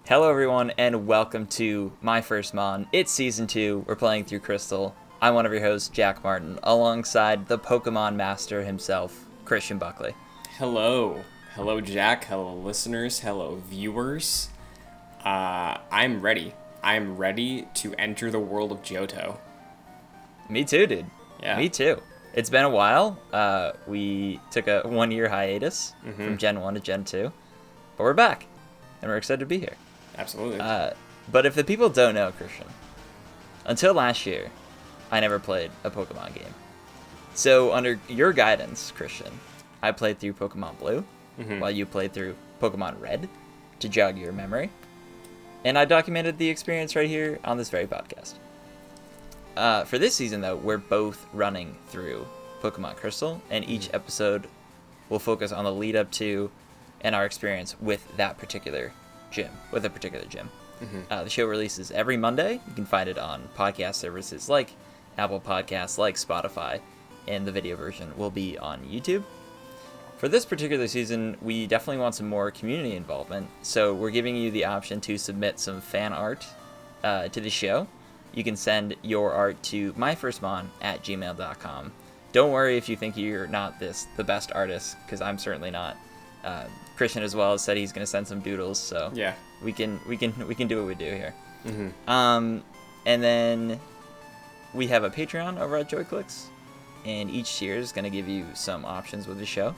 Hello everyone, and welcome to My First Mon. It's Season 2, we're playing through Crystal. I'm one of your hosts, Jack Martin, alongside the Pokemon Master himself, Christian Buckley. Hello. Hello, Jack. Hello, listeners. Hello, viewers. I'm ready. I'm ready to enter the world of Johto. Me too, dude. Yeah. Me too. It's been a while. We took a 1-year hiatus from Gen 1 to Gen 2, but we're back, and we're excited to be here. Absolutely. But if the people don't know, Christian, until last year, I never played a Pokemon game. So under your guidance, Christian, I played through Pokemon Blue, while you played through Pokemon Red, to jog your memory. And I documented the experience right here on this very podcast. For this season, though, we're both running through Pokemon Crystal, and each episode will focus on the lead up to and our experience with that particular gym, The show releases every Monday. You can find it on podcast services like Apple Podcasts, like Spotify, and the video version will be on YouTube. For this particular season, we definitely want some more community involvement, so we're giving you the option to submit some fan art to the show. You can send your art to myfirstmon@gmail.com. Don't worry if you think you're not the best artist, because I'm certainly not. Christian as well said he's going to send some doodles, so yeah, we can do what we do here. And then we have a Patreon over at JoyClicks, and each tier is going to give you some options with the show.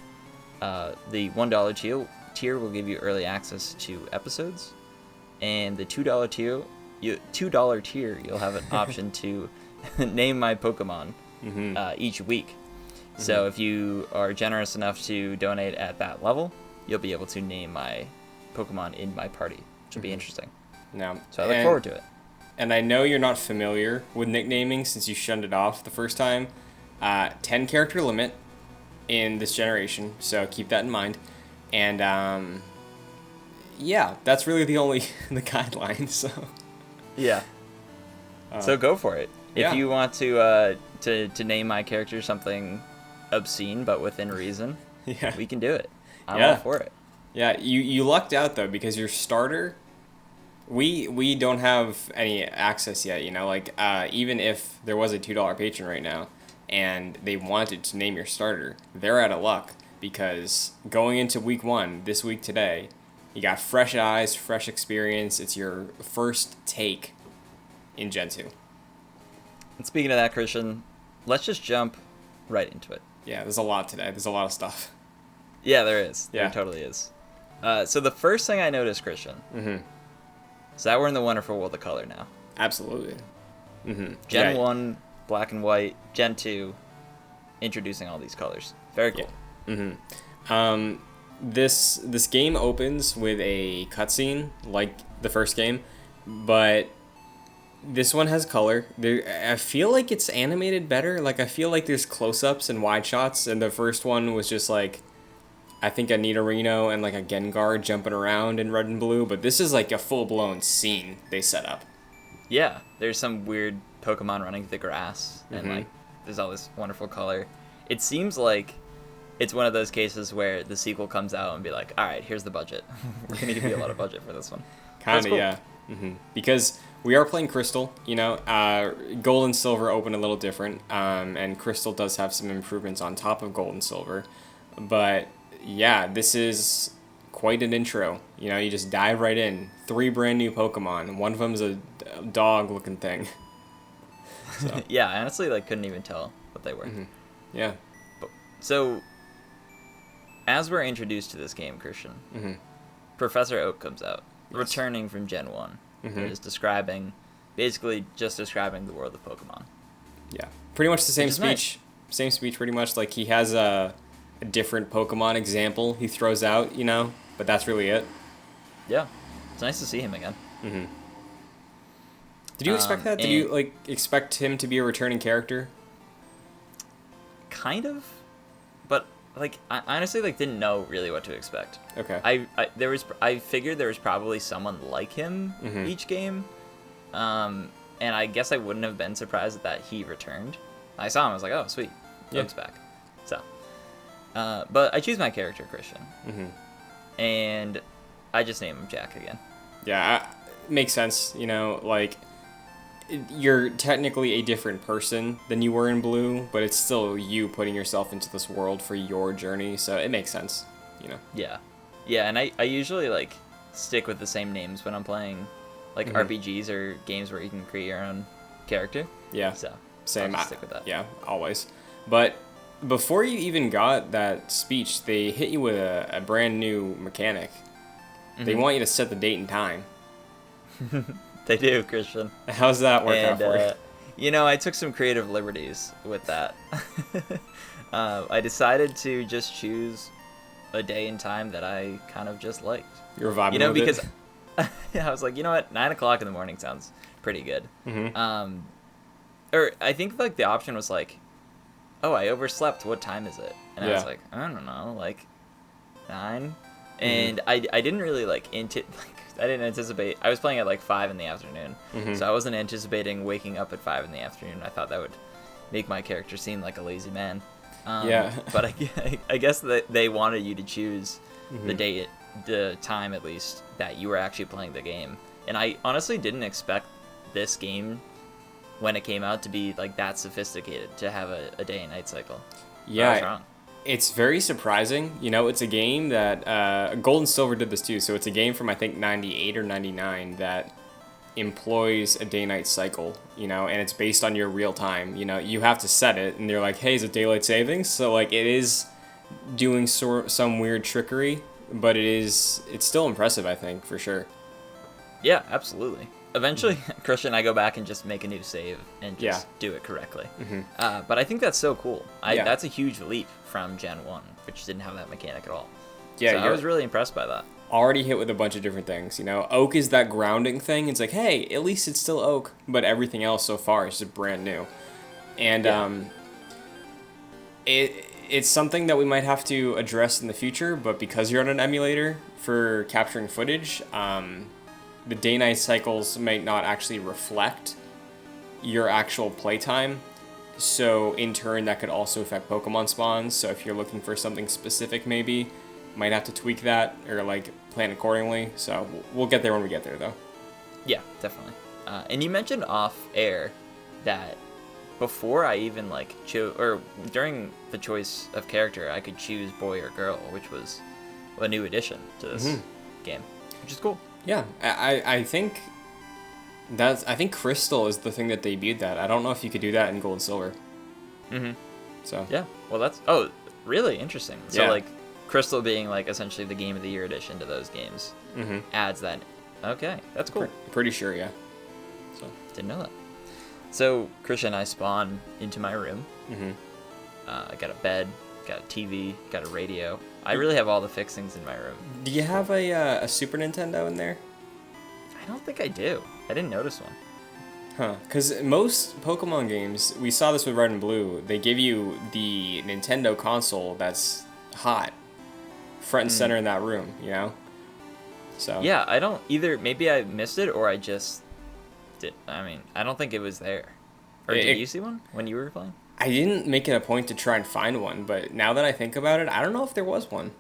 The $1 tier will give you early access to episodes, and the $2 tier you'll have an option to name my Pokemon each week. So if you are generous enough to donate at that level, you'll be able to name my Pokemon in my party, which will be interesting. So I look forward to it. And I know you're not familiar with nicknaming since you shunned it off the first time. 10 character limit in this generation, so keep that in mind. And yeah, that's really the only the guideline. So yeah, so go for it. If you want to name my character something obscene but within reason, we can do it. I'm all for it. Yeah, you lucked out though, because your starter, we don't have any access yet. You know, like even if there was a $2 patron right now, and they wanted to name your starter, they're out of luck, because going into week 1, this week today, you got fresh eyes, fresh experience. It's your first take in Gen 2. And speaking of that, Christian, let's just jump right into it. Yeah, there's a lot today. There's a lot of stuff. Yeah, there is. Yeah. There totally is. So the first thing I noticed, Christian, is that we're in the wonderful world of color now. Absolutely. Gen 1, black and white. Gen 2, introducing all these colors. Very cool. Yeah. This game opens with a cutscene like the first game, but this one has color. I feel like it's animated better. Like, I feel like there's close-ups and wide shots, and the first one was just like, I think a Nidorino and like a Gengar jumping around in red and blue, but this is like a full-blown scene they set up. Yeah, there's some weird Pokemon running through the grass, and like there's all this wonderful color. It seems like it's one of those cases where the sequel comes out and be like, all right, here's the budget. We're going to give you a lot of budget for this one. Kind of, cool. yeah. Because we are playing Crystal, you know, Gold and Silver open a little different, and Crystal does have some improvements on top of Gold and Silver, but yeah, this is quite an intro. You know, you just dive right in. 3 brand new Pokemon. One of them's a dog-looking thing. So. Yeah, I honestly couldn't even tell what they were. Yeah. So, as we're introduced to this game, Christian, Professor Oak comes out, returning from Gen 1. Is basically just describing the world of Pokemon. Yeah, pretty much the same speech. Nice. Same speech, pretty much. Like, he has a different Pokemon example he throws out, you know, but that's really it. Yeah, it's nice to see him again. Did you expect that? Did you expect him to be a returning character? Kind of, but I honestly didn't know really what to expect. Okay. I figured there was probably someone like him each game, and I guess I wouldn't have been surprised that he returned. I saw him, I was like, oh sweet, Oak's back. So, but I choose my character Christian, and I just name him Jack again. Yeah, makes sense. You know, like you're technically a different person than you were in Blue, but it's still you putting yourself into this world for your journey, so it makes sense, you know. Yeah. Yeah, and I usually like stick with the same names when I'm playing like RPGs or games where you can create your own character. Yeah. So same. I'll just stick with that. Yeah, always. But before you even got that speech, they hit you with a brand new mechanic. They want you to set the date and time. They do, Christian. How's that work out for you? You know, I took some creative liberties with that. I decided to just choose a day and time that I kind of just liked. You were vibing You know, with because it? I was like, you know what, 9 o'clock in the morning sounds pretty good. Or I think like the option was like, oh, I overslept. What time is it? And I was like, I don't know, like 9. And I didn't really I didn't anticipate. I was playing at like 5 in the afternoon, so I wasn't anticipating waking up at 5 in the afternoon. I thought that would make my character seem like a lazy man. But I guess that they wanted you to choose the date, the time at least, that you were actually playing the game. And I honestly didn't expect this game, when it came out, to be like that sophisticated, to have a day and night cycle. Yeah, I was wrong. It's very surprising. You know, it's a game that Gold and Silver did this too. So it's a game from I think 98 or 99 that employs a day-night cycle, you know, and it's based on your real time. You know, you have to set it, and they're like, hey, is it daylight savings? So like it is doing some weird trickery, but it's still impressive, I think, for sure. Yeah, absolutely. Eventually, Christian and I go back and just make a new save and just do it correctly. But I think that's so cool. That's a huge leap from Gen 1, which didn't have that mechanic at all. Yeah, so I was really impressed by that. Already hit with a bunch of different things, you know. Oak is that grounding thing. It's like, hey, at least it's still Oak, but everything else so far is just brand new. And it's something that we might have to address in the future, but because you're on an emulator for capturing footage, the day-night cycles might not actually reflect your actual playtime. So in turn, that could also affect Pokemon spawns. So if you're looking for something specific, maybe might have to tweak that or like plan accordingly. So we'll get there when we get there, though. Yeah, definitely. And you mentioned off air that before I even like chose, or during the choice of character, I could choose boy or girl, which was a new addition to this game, which is cool. Yeah, I think Crystal is the thing that debuted that. I don't know if you could do that in Gold and Silver. So yeah, well really interesting. So like Crystal being like essentially the Game of the Year addition to those games adds that. Okay, that's cool. Pretty sure, yeah. So didn't know that. So Christian and I spawn into my room. I got a bed, got a TV, got a radio. I really have all the fixings in my room. Do you have a Super Nintendo in there? I don't think I do. I didn't notice one. Huh. Because most Pokemon games, we saw this with Red and Blue, they give you the Nintendo console that's hot, front and center in that room, you know? So yeah, I don't either. Maybe I missed it or I just did. I mean, I don't think it was there. Or did you see one when you were playing? I didn't make it a point to try and find one, but now that I think about it, I don't know if there was one.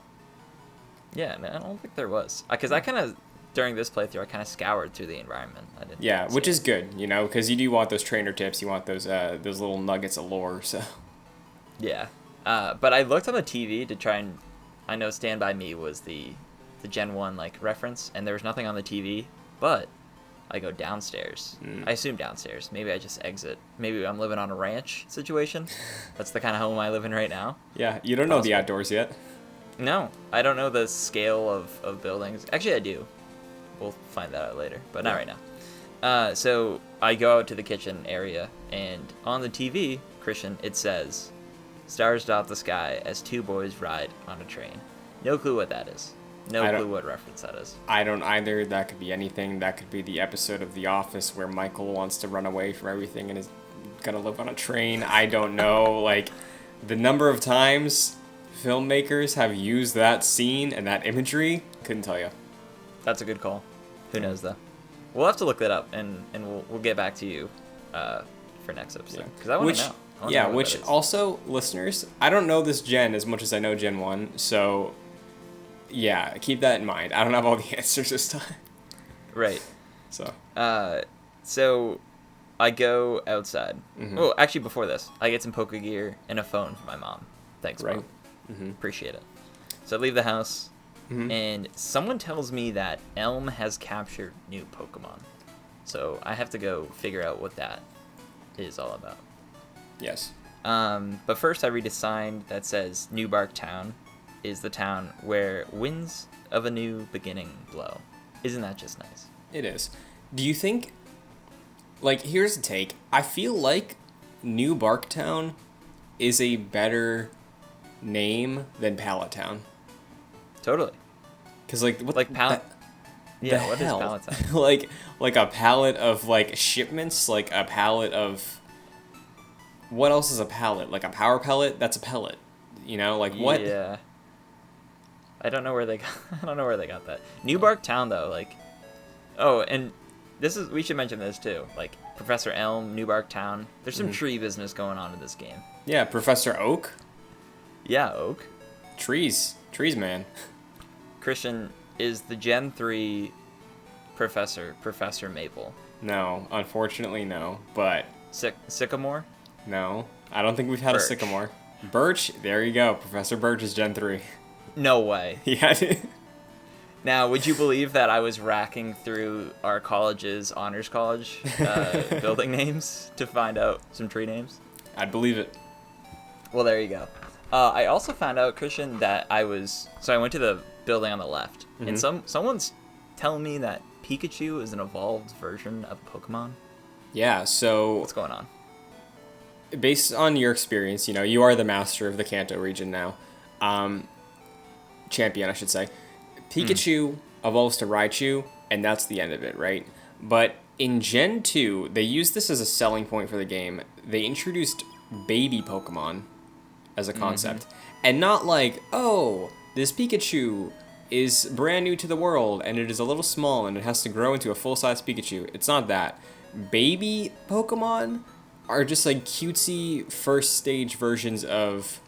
Yeah, no, I don't think there was. Because I kind of, during this playthrough, I kind of scoured through the environment. I didn't. Yeah, which is good, you know, because you do want those trainer tips, you want those little nuggets of lore, so. Yeah, but I looked on the TV to try and, I know Stand By Me was the Gen 1 like reference, and there was nothing on the TV, but I go downstairs. I assume downstairs. Maybe I just exit. Maybe I'm living on a ranch situation. That's the kind of home I live in right now. Yeah, you don't know the outdoors yet. No, I don't know the scale of buildings. Actually, I do. We'll find that out later, but not right now. So I go out to the kitchen area, and on the TV, Christian, it says, "Stars dot the sky as two boys ride on a train." No clue what that is. No clue what reference that is. I don't either. That could be anything. That could be the episode of The Office where Michael wants to run away from everything and is gonna live on a train. I don't know. Like, the number of times filmmakers have used that scene and that imagery, couldn't tell you. That's a good call. Who knows, though? We'll have to look that up, and we'll get back to you for next episode. Because I want to know. Yeah, which also, listeners, I don't know this gen as much as I know Gen 1, so yeah, keep that in mind. I don't have all the answers this time. Right. So. So I go outside. Oh, actually, before this, I get some Poke Gear and a phone from my mom. Thanks, Right. Mom. Appreciate it. So I leave the house, and someone tells me that Elm has captured new Pokemon. So I have to go figure out what that is all about. Yes. But first I read a sign that says New Bark Town is the town where winds of a new beginning blow. Isn't that just nice? It is. Do you think, like, here's a take. I feel like New Barktown is a better name than Pallet Town. Totally. Because, like, what Like pallet. Yeah, what hell? is Pallet Town? like a pallet of, like, shipments? Like a pallet of... What else is a pallet? Like a power pellet? That's a pellet. You know, like what? Yeah. I don't know where they got that. New Bark Town though, like, oh, and we should mention this too. Like Professor Elm, New Bark Town. There's some tree business going on in this game. Yeah, Professor Oak. Yeah, Oak. Trees, man. Christian is the Gen 3 Professor Maple. No, unfortunately no. But Sycamore. no, I don't think we've had Birch. a Sycamore. Birch, there you go. Professor Birch is Gen 3. No way. Yeah. Now, would you believe that I was racking through our college's honors college building names to find out some tree names? I'd believe it. Well, there you go. I also found out, Christian, that I went to the building on the left, and someone's telling me that Pikachu is an evolved version of Pokemon. Yeah, so... What's going on? Based on your experience, you know, you are the master of the Kanto region now. Champion, I should say. Pikachu evolves to Raichu, and that's the end of it, right? But in Gen 2, they used this as a selling point for the game. They introduced baby Pokemon as a concept. And not like, oh, this Pikachu is brand new to the world, and it is a little small, and it has to grow into a full-size Pikachu. It's not that. Baby Pokemon are just like cutesy first stage versions of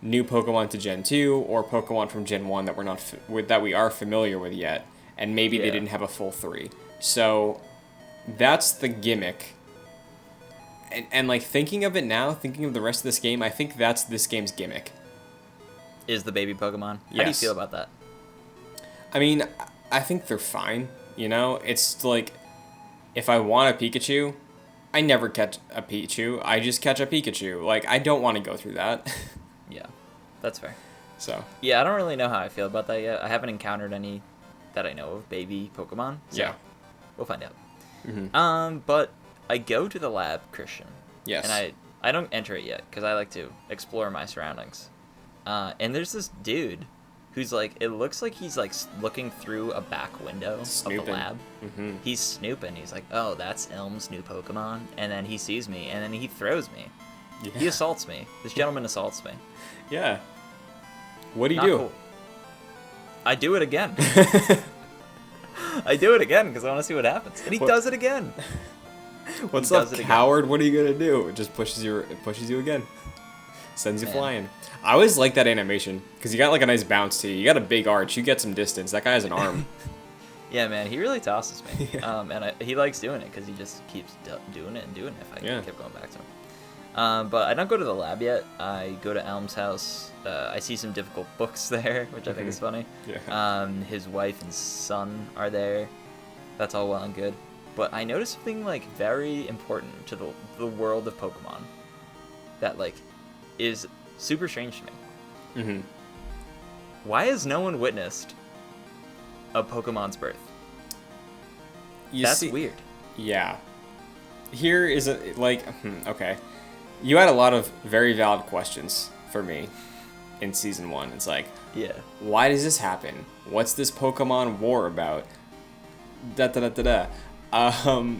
new Pokemon to Gen 2 or Pokemon from Gen 1 that we're not that we are familiar with yet, and maybe they didn't have a full 3. So that's the gimmick. And like thinking of it now, thinking of the rest of this game, I think that's this game's gimmick. Is the baby Pokemon? How Yes. do you feel about that? I mean, I think they're fine, you know? It's like, if I want a Pikachu, I never catch a Pikachu. I just catch a Pikachu. Like, I don't want to go through that. Yeah, that's fair. So. Yeah, I don't really know how I feel about that yet. I haven't encountered any that I know of baby Pokemon. So Yeah. we'll find out. But I go to the lab, Christian. Yes. And I don't enter it yet because I like to explore my surroundings. And there's this dude who's like, it looks like he's like looking through a back window of the lab. He's snooping. He's like, oh, that's Elm's new Pokemon. And then he sees me, and then he throws me. Yeah. He assaults me. This gentleman assaults me. Yeah. What do you Not do? cool. I do it again. I do it again because I want to see what happens. And he does it again. What's up, coward? What are you gonna do? It just pushes you again. Sends you flying. I always like that animation because you got like a nice bounce to you. You got a big arch. You get some distance. That guy has an arm. Yeah, man, he really tosses me. Yeah. And he likes doing it because he just keeps doing it and doing it if I keep going back to him. But I don't go to the lab yet. I go to Elm's house. I see some difficult books there, which I think is funny. Yeah. His wife and son are there. That's all well and good. But I noticed something like very important to the world of Pokemon that like is super strange to me. Why has no one witnessed a Pokemon's birth? That's weird. Yeah. Here is okay. You had a lot of very valid questions for me in Season 1. It's like, yeah, why does this happen? What's this Pokemon war about? I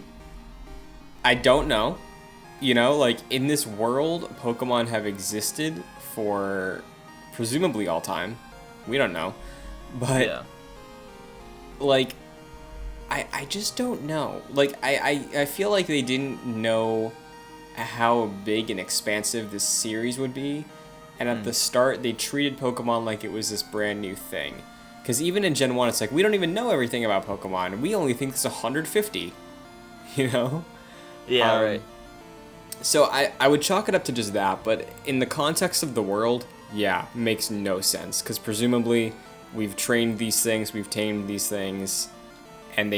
don't know. You know, like, in this world, Pokemon have existed for presumably all time. We don't know. But, yeah. like, I just don't know. Like, I feel like they didn't know how big and expansive this series would be. And at the start, they treated Pokemon like it was this brand new thing. Because even in Gen 1, it's like, we don't even know everything about Pokemon. We only think it's 150, you know? Yeah, right. So I would chalk it up to just that, but in the context of the world, yeah, makes no sense. Because presumably, we've trained these things, we've tamed these things, and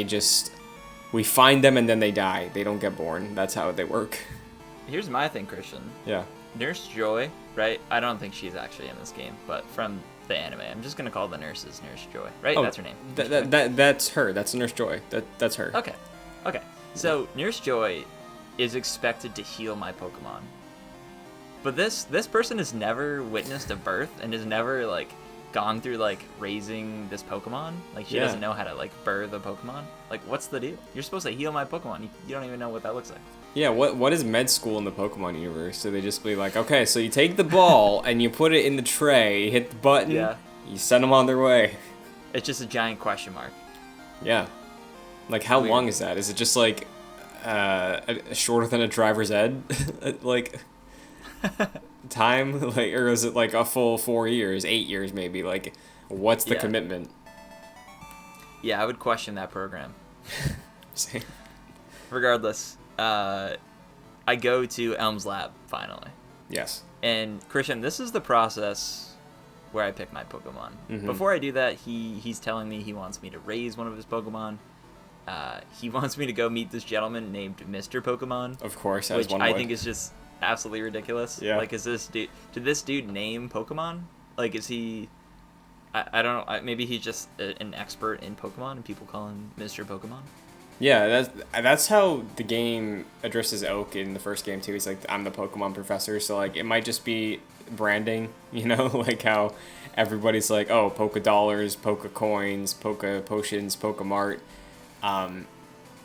we find them and then they die. They don't get born. That's how they work. Here's my thing, Christian. Yeah. Nurse Joy, right? I don't think she's actually in this game, but from the anime, I'm just gonna call the nurses Nurse Joy, right? That's her name. That's her. That's Nurse Joy. That's her. Okay. So Nurse Joy is expected to heal my Pokemon, but this person has never witnessed a birth and has never like gone through like raising this Pokemon. Like she doesn't know how to like birth a Pokemon. Like what's the deal? You're supposed to heal my Pokemon. You don't even know what that looks like. Yeah, what is med school in the Pokemon universe? So they just be like, okay, so you take the ball and you put it in the tray, you hit the button, you send them on their way. It's just a giant question mark. Yeah. Like, how long is that? Is it just like shorter than a driver's ed? Like, time? Like, or is it like a full 4 years, 8 years maybe? Like, what's the commitment? Yeah, I would question that program. Same. Regardless. I go to Elm's lab finally. Yes. And Christian, this is the process where I pick my Pokemon. Mm-hmm. Before I do that, he's telling me he wants me to raise one of his Pokemon. He wants me to go meet this gentleman named Mr. Pokemon. Of course, which I think is just absolutely ridiculous. Yeah. Like, is this dude? Did this dude name Pokemon? Like, is he? I don't know. Maybe he's just an expert in Pokemon, and people call him Mr. Pokemon. Yeah, that's how the game addresses Oak in the first game too. He's like, I'm the Pokemon professor, so like it might just be branding, you know, like how everybody's like, oh, Poke Dollars, Poke Coins, Poke Potions, Pokemart.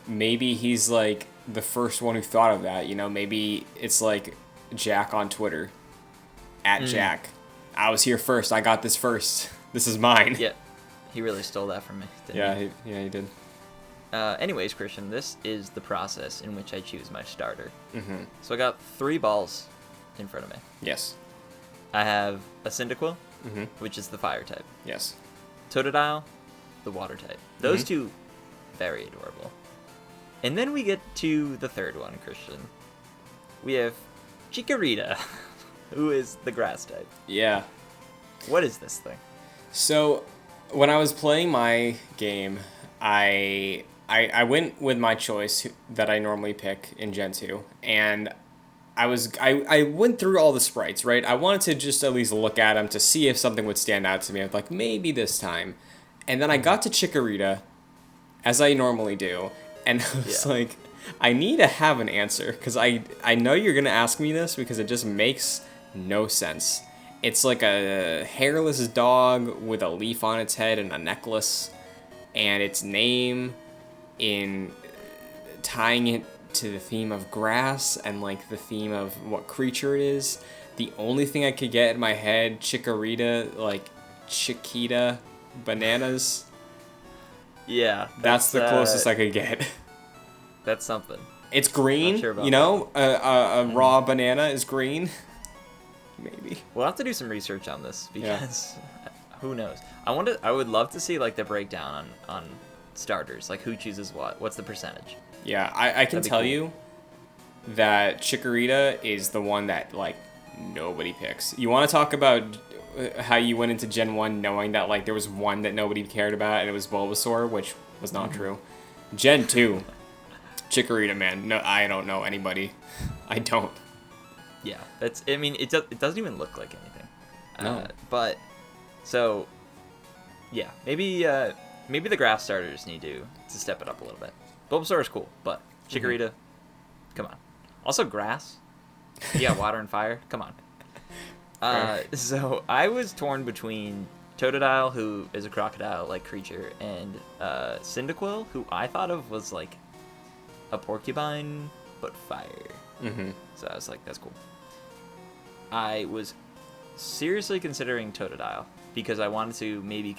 Maybe he's like the first one who thought of that, you know. Maybe it's like Jack on Twitter, @Jack. I was here first. I got this first. This is mine. Yeah, he really stole that from me. Didn't he? He did. Anyways, Christian, this is the process in which I choose my starter. Mm-hmm. So I got 3 balls in front of me. Yes. I have a Cyndaquil, which is the fire type. Yes. Totodile, the water type. Those two, very adorable. And then we get to the third one, Christian. We have Chikorita, who is the grass type. Yeah. What is this thing? So, when I was playing my game, I went with my choice that I normally pick in Gen 2, and I went through all the sprites, right? I wanted to just at least look at them to see if something would stand out to me. I was like, maybe this time. And then I got to Chikorita, as I normally do, and I was like, I need to have an answer, because I know you're going to ask me this, because it just makes no sense. It's like a hairless dog with a leaf on its head and a necklace, and its name in tying it to the theme of grass and like the theme of what creature it is. The only thing I could get in my head, Chikorita, like Chiquita bananas. Yeah, that's the closest I could get. That's something. It's green, Not sure about you know. A raw banana is green. Maybe we'll have to do some research on this because who knows? I would love to see like the breakdown on starters, like who chooses what. What's the percentage? Yeah, I can tell you that Chikorita is the one that like nobody picks. You want to talk about how you went into Gen 1 knowing that like there was one that nobody cared about and it was Bulbasaur, which was not true. Gen 2, Chikorita, man. No, I don't know anybody. I don't. Yeah, that's. I mean, it doesn't even look like anything. No. But so, yeah, maybe the grass starters need to step it up a little bit. Bulbasaur is cool, but Chikorita, come on. Also, grass. Yeah, water and fire. Come on. So I was torn between Totodile, who is a crocodile-like creature, and Cyndaquil, who I thought of was like a porcupine, but fire. Mm-hmm. So I was like, that's cool. I was seriously considering Totodile because I wanted to maybe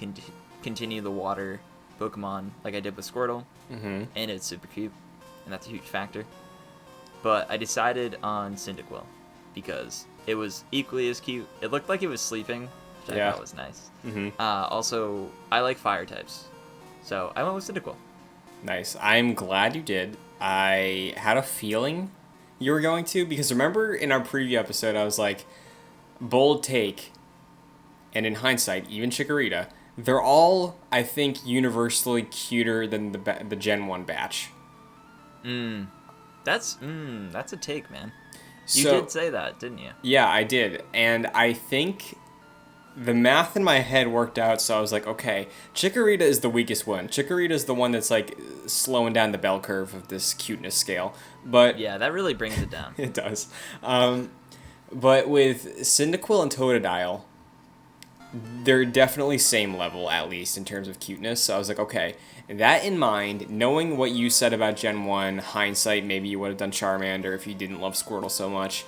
continue the water Pokemon like I did with Squirtle, and it's super cute, and that's a huge factor. But I decided on Cyndaquil because it was equally as cute. It looked like it was sleeping, which I thought was nice. Also, I like fire types, so I went with Cyndaquil. Nice. I'm glad you did. I had a feeling you were going to, because remember in our preview episode, I was like, bold take, and in hindsight, even Chikorita, they're all, I think, universally cuter than the Gen 1 batch. That's a take, man. You did say that, didn't you? Yeah, I did. And I think the math in my head worked out, so I was like, okay, Chikorita is the weakest one. Chikorita is the one that's, like, slowing down the bell curve of this cuteness scale. But yeah, that really brings it down. It does. But with Cyndaquil and Totodile, they're definitely same level, at least, in terms of cuteness. So I was like, okay, that in mind, knowing what you said about Gen 1, hindsight, maybe you would have done Charmander if you didn't love Squirtle so much.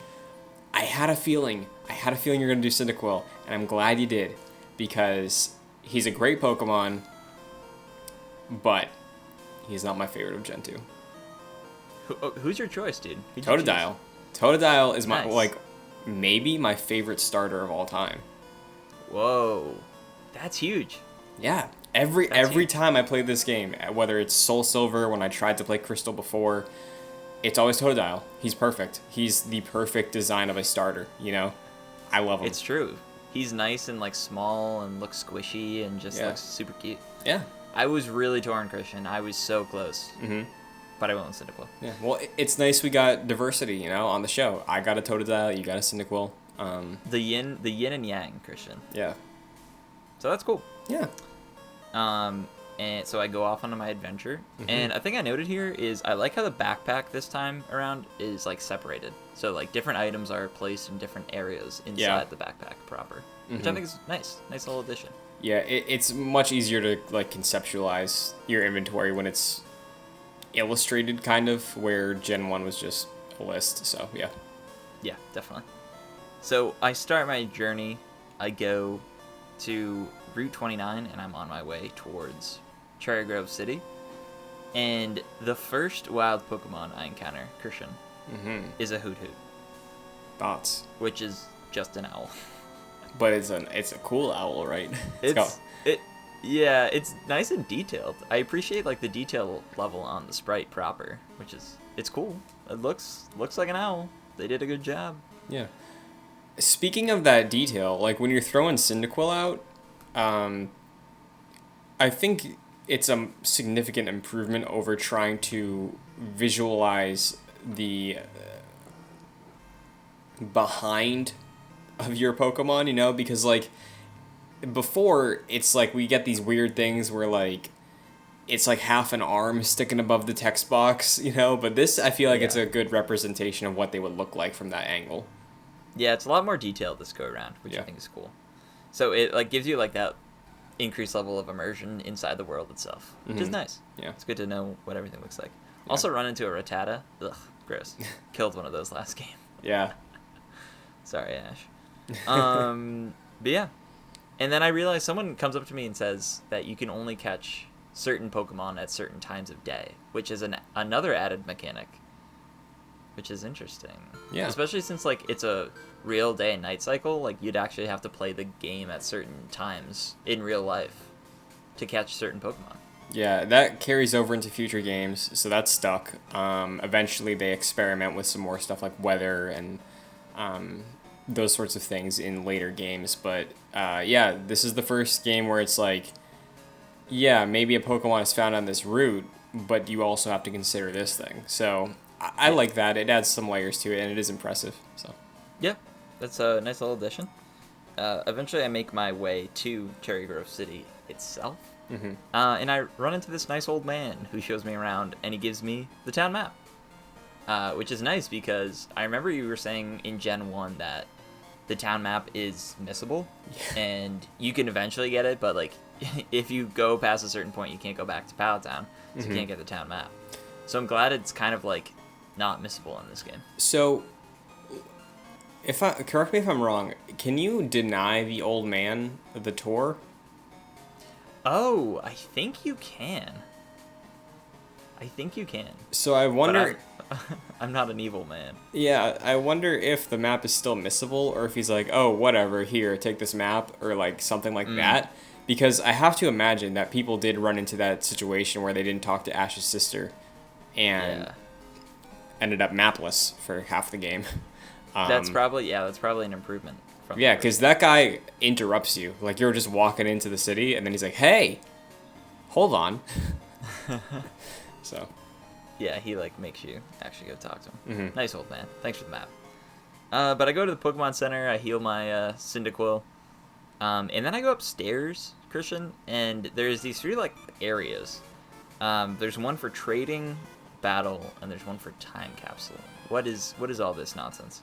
I had a feeling you're going to do Cyndaquil, and I'm glad you did, because he's a great Pokemon, but he's not my favorite of Gen 2. Who's your choice, dude? Totodile. Totodile is my, maybe my favorite starter of all time. Whoa. That's huge. Yeah. Every time I play this game, whether it's Soul Silver, when I tried to play Crystal before, it's always Totodile. He's perfect. He's the perfect design of a starter, you know? I love him. It's true. He's nice and, like, small and looks squishy and just looks super cute. Yeah. I was really torn, Christian. I was so close. But I went with Cyndaquil. Yeah. Well, it's nice we got diversity, you know, on the show. I got a Totodile, you got a Cyndaquil. The yin and yang, Christian. Yeah. So that's cool. Yeah. And so I go off on my adventure. And a thing I noted here is I like how the backpack this time around is, like, separated. So, like, different items are placed in different areas inside the backpack proper. Which I think is nice. Nice little addition. Yeah, it's much easier to, like, conceptualize your inventory when it's illustrated, kind of, where Gen 1 was just a list. So, yeah. Yeah, definitely. So I start my journey. I go to Route 29, and I'm on my way towards Cherry Grove City. And the first wild Pokemon I encounter, Christian, is a Hoot Hoot. Thoughts? Which is just an owl. But it's a cool owl, right? Yeah, it's nice and detailed. I appreciate, like, the detail level on the sprite proper, which is, it's cool. It looks like an owl. They did a good job. Yeah. Speaking of that detail, like, when you're throwing Cyndaquil out, I think it's a significant improvement over trying to visualize the behind of your Pokemon, you know, because, like, before, it's like we get these weird things where, like, it's like half an arm sticking above the text box, you know, but this, I feel like it's a good representation of what they would look like from that angle. Yeah, it's a lot more detailed this go around, which I think is cool. So it, like, gives you, like, that increased level of immersion inside the world itself, which is nice. Yeah, it's good to know what everything looks like. Also, run into a Rattata. Ugh, gross. Killed one of those last game. Yeah. Sorry, Ash. But yeah. And then I realized someone comes up to me and says that you can only catch certain Pokemon at certain times of day, which is another added mechanic, which is interesting. Yeah. Especially since, like, it's a real day and night cycle. Like, you'd actually have to play the game at certain times in real life to catch certain Pokemon. Yeah, that carries over into future games, so that's stuck. Eventually they experiment with some more stuff like weather and those sorts of things in later games. But yeah, this is the first game where it's like, yeah, maybe a Pokemon is found on this route, but you also have to consider this thing. So I like that. It adds some layers to it, and it is impressive. So yeah, that's a nice little addition. Eventually I make my way to Cherry Grove City itself. And I run into this nice old man who shows me around, and he gives me the town map, which is nice because I remember you were saying in Gen 1 that the town map is missable, and you can eventually get it, but, like, if you go past a certain point, you can't go back to Palatown, so you can't get the town map. So I'm glad it's kind of, like, not missable in this game. So, correct me if I'm wrong, can you deny the old man the tour? Oh, I think you can. So I wonder... I'm not an evil man. Yeah, I wonder if the map is still missable, or if he's like, oh, whatever, here, take this map, or like something like that. Because I have to imagine that people did run into that situation where they didn't talk to Ash's sister, and ended up mapless for half the game. That's probably an improvement. Yeah, because that guy interrupts you. Like, you're just walking into the city, and then he's like, hey, hold on. So. Yeah, he, like, makes you actually go talk to him. Nice old man. Thanks for the map. But I go to the Pokemon Center, I heal my Cyndaquil, and then I go upstairs, Christian, and there's these 3, like, areas. There's one for trading, battle, and there's one for time capsule. What is all this nonsense?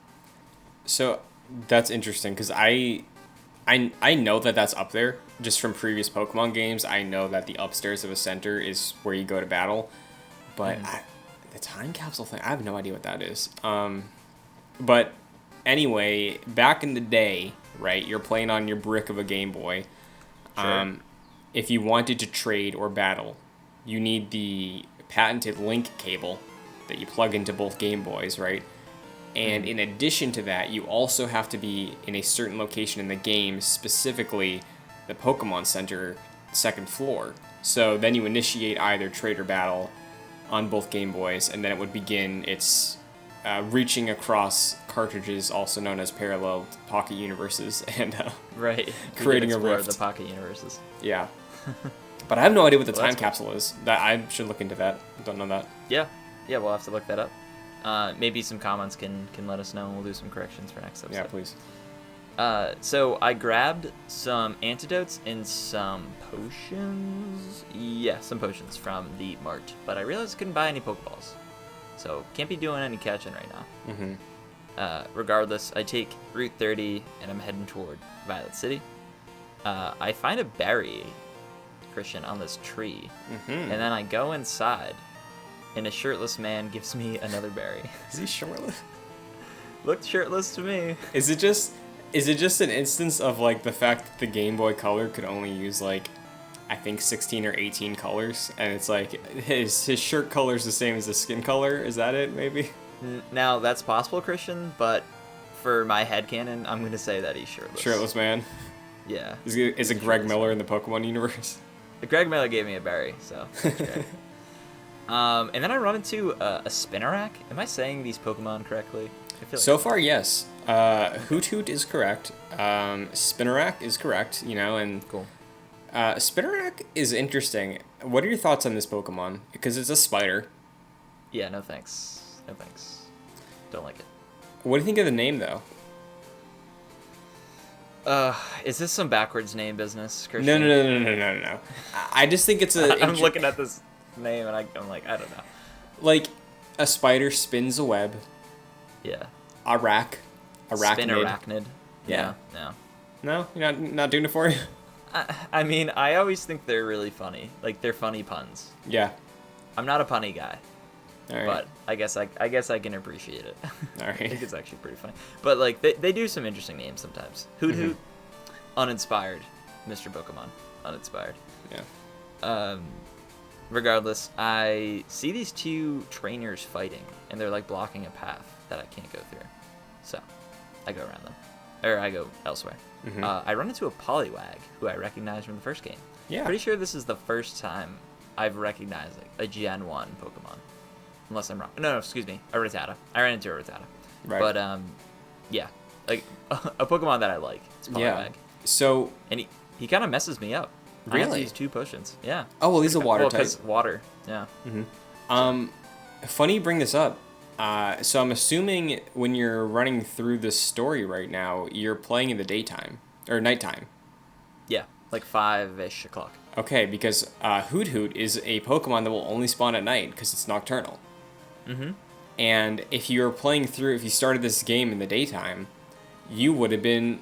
So, that's interesting, because I know that that's up there, just from previous Pokemon games. I know that the upstairs of a center is where you go to battle, but the time capsule thing, I have no idea what that is. But anyway, back in the day, right, you're playing on your brick of a Game Boy. Sure. If you wanted to trade or battle, you need the patented link cable that you plug into both Game Boys, right? And in addition to that, you also have to be in a certain location in the game, specifically the Pokemon Center, 2nd floor. So then you initiate either trade or battle on both Game Boys, and then it would begin its reaching across cartridges, also known as parallel pocket universes, and right, creating a rift. The pocket universes. Yeah. But I have no idea what the time capsule is. That I should look into that. Don't know that. Yeah, we'll have to look that up. Maybe some comments can let us know, and we'll do some corrections for next episode. Yeah, please. So I grabbed some antidotes and some potions. Yeah, some potions from the mart, but I realized I couldn't buy any Pokeballs, so can't be doing any catching right now. Regardless, I take Route 30 and I'm heading toward Violet City. I find a berry, Christian, on this tree, and then I go inside, and a shirtless man gives me another berry. Is he shirtless? Looked shirtless to me. Is it just an instance of, like, the fact that the Game Boy Color could only use, like, I think 16 or 18 colors, and it's like his shirt color is the same as his skin color? Is that it, maybe? Now, that's possible, Christian, but for my headcanon, I'm going to say that he's shirtless. Shirtless man? Yeah. Is it Greg Miller in the Pokemon universe? Greg Miller gave me a berry, so that's great. And then I run into a Spinarak. Am I saying these Pokemon correctly? I feel like so far, yes. Hoot Hoot is correct. Spinarak is correct, and... Cool. Spinarak is interesting. What are your thoughts on this Pokemon? Because it's a spider. Yeah, no thanks. No thanks. Don't like it. What do you think of the name, though? Is this some backwards name business, Christian? No. I just think it's a... I'm looking at this name and I'm like, I don't know. Like, a spider spins a web. Yeah. Arachnid. Spinarachnid. Yeah. No. No? You're not doing it for you? I mean, I always think they're really funny. Like, they're funny puns. Yeah. I'm not a punny guy. All right. But I guess I can appreciate it. All right. I think it's actually pretty funny. But, like, they do some interesting names sometimes. Hoot Hoot. Uninspired. Mr. Pokemon. Uninspired. Yeah. Regardless, I see these 2 trainers fighting, and they're, like, blocking a path that I can't go through. So, I go around them. Or I go elsewhere. I run into a Poliwag, who I recognize from the first game. Yeah. Pretty sure this is the first time I've recognized, like, a Gen 1 Pokemon. Unless I'm wrong. No, excuse me. A Rattata. I ran into a Rattata. Right. But, yeah. Like, a Pokemon that I like. It's Poliwag. Yeah. So... And he kind of messes me up. Really? I have to use 2 potions. Yeah. Oh, well, he's a water type. Because water. Yeah. Funny you bring this up. So I'm assuming when you're running through this story right now, you're playing in the daytime. Or nighttime. Yeah. Like 5-ish o'clock. Okay, because Hoot Hoot is a Pokemon that will only spawn at night because it's nocturnal. And if you started this game in the daytime, you would have been,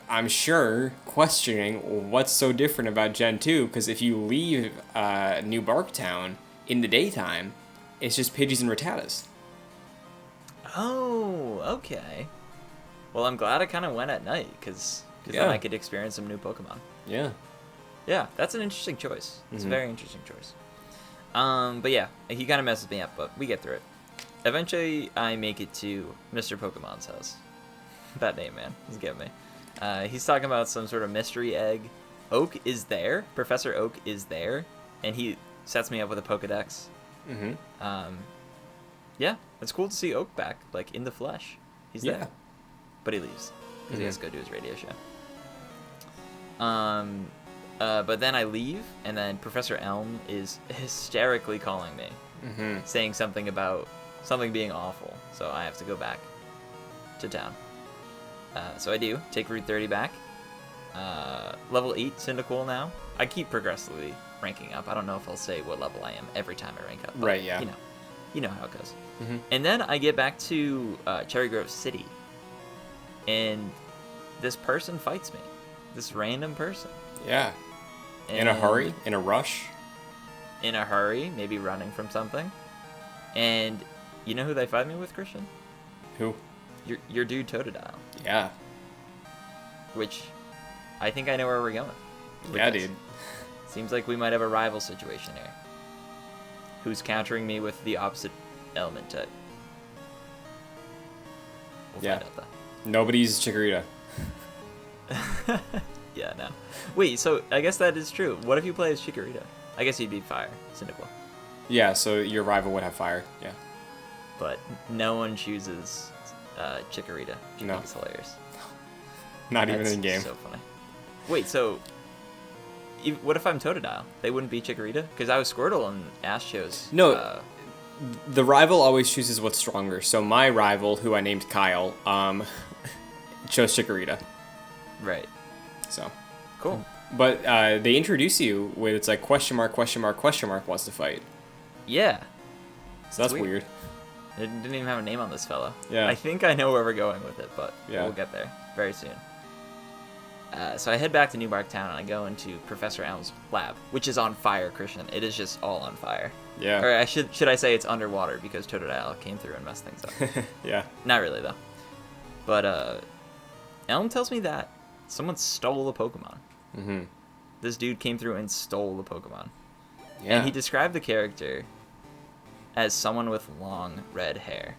I'm sure, questioning what's so different about Gen 2, because if you leave New Barktown in the daytime, it's just Pidgeys and Rattatas. Oh, okay. Well, I'm glad I kind of went at night, because then I could experience some new Pokemon. Yeah. Yeah, that's an interesting choice. It's a very interesting choice. But yeah, he kind of messes me up, but we get through it. eventually I make it to Mr. Pokemon's house. That name, man, he's getting me. He's talking about some sort of mystery egg. Oak is there. Professor Oak is there, and he sets me up with a Pokedex. Yeah, it's cool to see Oak back, like, in the flesh. He's there. But he leaves, because he has to go do his radio show. But then I leave, and then Professor Elm is hysterically calling me, saying something about something being awful, so I have to go back to town. So I do, take Route 30 back. Level 8 Cyndaquil now. I keep progressively ranking up. I don't know if I'll say what level I am every time I rank up. But, right, yeah. You know how it goes. And then I get back to Cherry Grove City, and this person fights me. This random person. Yeah. In a hurry? In a rush? In a hurry, maybe running from something. And you know who they fight me with, Christian? Who? Your dude Totodile. Yeah. Which I think I know where we're going. Yeah, dude. Seems like we might have a rival situation here. Who's countering me with the opposite element type? We'll find out, though. Nobody's Chikorita. Yeah, no. Wait, so I guess that is true. What if you play as Chikorita? I guess you'd be Fire, Cyndaquil. Yeah, so your rival would have Fire, yeah. But no one chooses Chikorita, which I think is hilarious. Not even in game. So funny. Wait, so what if I'm Totodile? They wouldn't be Chikorita? Because I was Squirtle and Ash chose. No, the rival always chooses what's stronger. So my rival, who I named Kyle, chose Chikorita. Right. So. Cool. But they introduce you with, it's like question mark wants to fight. Yeah. So that's weird. It didn't even have a name on this fella. Yeah. I think I know where we're going with it, but we'll get there very soon. So I head back to New Bark Town, and I go into Professor Elm's lab, which is on fire, Christian. It is just all on fire. Yeah. Or should I say it's underwater, because Totodile came through and messed things up. Yeah. Not really, though. But Elm tells me that someone stole a Pokemon. This dude came through and stole the Pokemon. Yeah. And he described the character as someone with long red hair.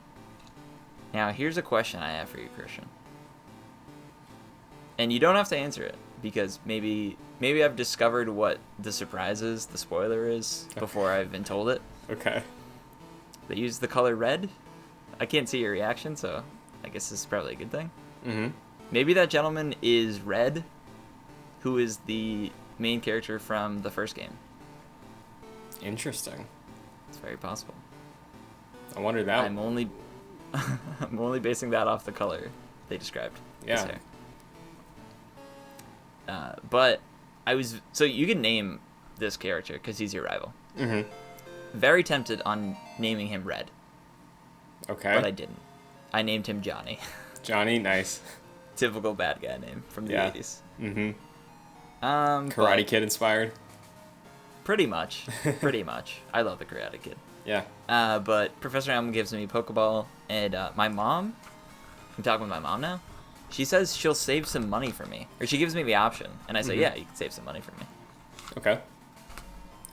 Now, here's a question I have for you, Christian. And you don't have to answer it, because maybe I've discovered what the surprise is, the spoiler is, before I've been told it. Okay. They use the color red. I can't see your reaction, so I guess this is probably a good thing. Maybe that gentleman is Red, who is the main character from the first game. Interesting. It's very possible. I wonder that. I'm only basing that off the color they described. Yeah. But so you can name this character because he's your rival. Very tempted on naming him Red. Okay. But I didn't. I named him Johnny. Johnny, nice. Typical bad guy name from the 80s. Karate Kid inspired. Pretty much. I love the Karate Kid. Yeah. But Professor Elm gives me a Pokeball, and my mom, I'm talking with my mom now, she says she'll save some money for me. Or she gives me the option, and I say, yeah, you can save some money for me. Okay.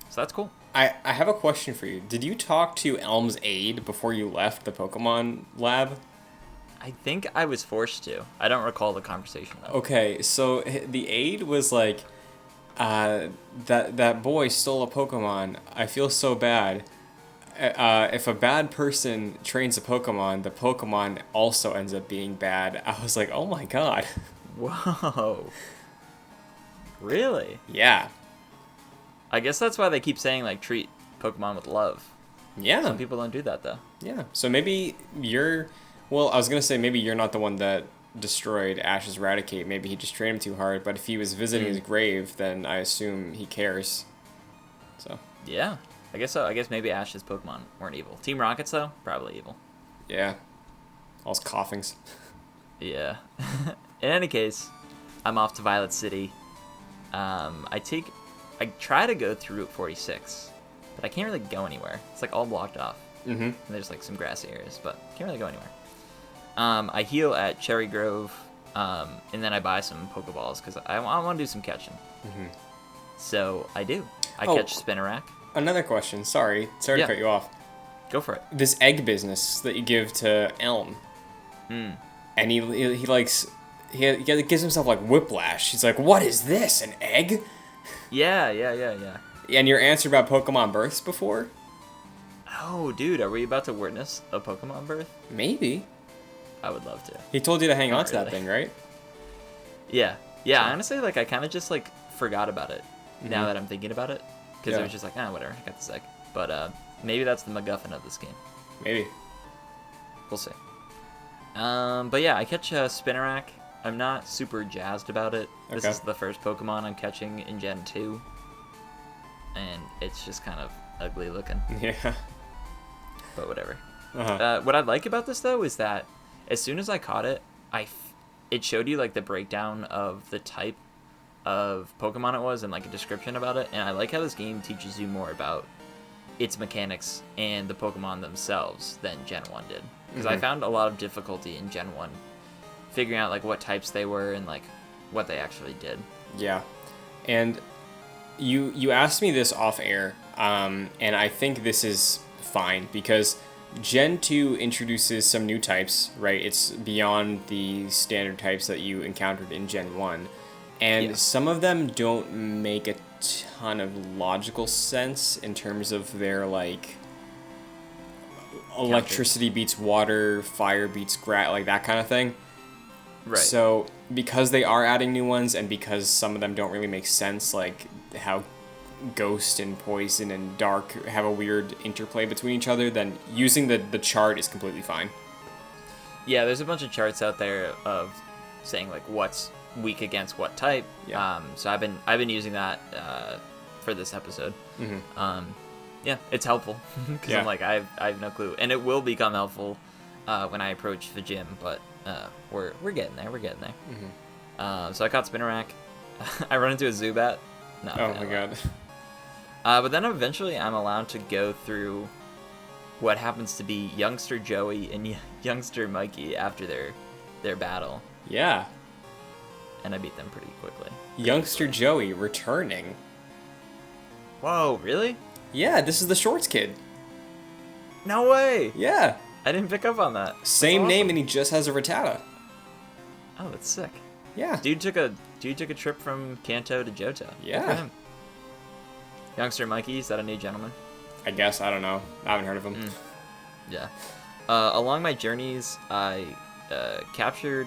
So that's cool. I have a question for you. Did you talk to Elm's aide before you left the Pokemon lab? I think I was forced to. I don't recall the conversation, though. Okay, so the aide was like, that boy stole a Pokemon. I feel so bad. If a bad person trains a Pokemon, the Pokemon also ends up being bad. I was like, oh my god. Whoa. Really? Yeah. I guess that's why they keep saying, like, treat Pokemon with love. Yeah. Some people don't do that, though. Yeah. So maybe you're... Well, I was going to say maybe you're not the one that destroyed Ash's Raticate. Maybe he just trained him too hard. But if he was visiting his grave, then I assume he cares. So. Yeah. I guess so. I guess maybe Ash's Pokemon weren't evil. Team Rocket's, though, probably evil. Yeah. All his coughings. Yeah. In any case, I'm off to Violet City. I try to go through Route 46, but I can't really go anywhere. It's like all blocked off. And there's like some grassy areas, but can't really go anywhere. I heal at Cherry Grove, and then I buy some Pokeballs because I want to do some catching. So I do. I catch Spinarak. Another question. Sorry to cut you off. Go for it. This egg business that you give to Elm. And he gives himself like whiplash. He's like, what is this, an egg? Yeah. And your answer about Pokemon births before? Oh, dude, are we about to witness a Pokemon birth? Maybe. I would love to. He told you to hang Not on to that really. thing, right? Yeah, honestly, like, I kind of just, like, forgot about it now that I'm thinking about it. Because it was just like, whatever, I got this egg. But, maybe that's the MacGuffin of this game. Maybe. We'll see. But yeah, I catch Spinarak. I'm not super jazzed about it. This is the first Pokemon I'm catching in Gen 2. And it's just kind of ugly looking. Yeah. But whatever. Uh-huh. What I like about this, though, is that as soon as I caught it, it showed you, like, the breakdown of the type of Pokemon it was and, like, a description about it. And I like how this game teaches you more about its mechanics and the Pokemon themselves than Gen 1 did. Because I found a lot of difficulty in Gen 1 figuring out, like, what types they were and, like, what they actually did. Yeah. And you asked me this off air, and I think this is fine because Gen 2 introduces some new types, right? It's beyond the standard types that you encountered in Gen 1. And some of them don't make a ton of logical sense in terms of their, like, electricity beats water, fire beats grass, like that kind of thing. Right. So because they are adding new ones and because some of them don't really make sense, like how Ghost and Poison and Dark have a weird interplay between each other, then using the chart is completely fine. Yeah, there's a bunch of charts out there of saying, like, what's weak against what type. Yeah. So I've been using that for this episode. Yeah, it's helpful because I'm like, I have no clue, and it will become helpful when I approach the gym. But we're getting there. We're getting there. So I caught Spinarak. I run into a Zubat. Not Oh my god. But then eventually I'm allowed to go through what happens to be Youngster Joey and Youngster Mikey after their battle. Yeah. And I beat them pretty quickly. Youngster Joey returning. Whoa, really? Yeah, this is the Shorts kid. No way! Yeah. I didn't pick up on that. Same That's name awesome. and he just has a Rattata. Oh, that's sick. Yeah. Dude took a trip from Kanto to Johto. Yeah. Good for him. Youngster Mikey, is that a new gentleman? I guess, I don't know. I haven't heard of him. Yeah. Along my journeys, I captured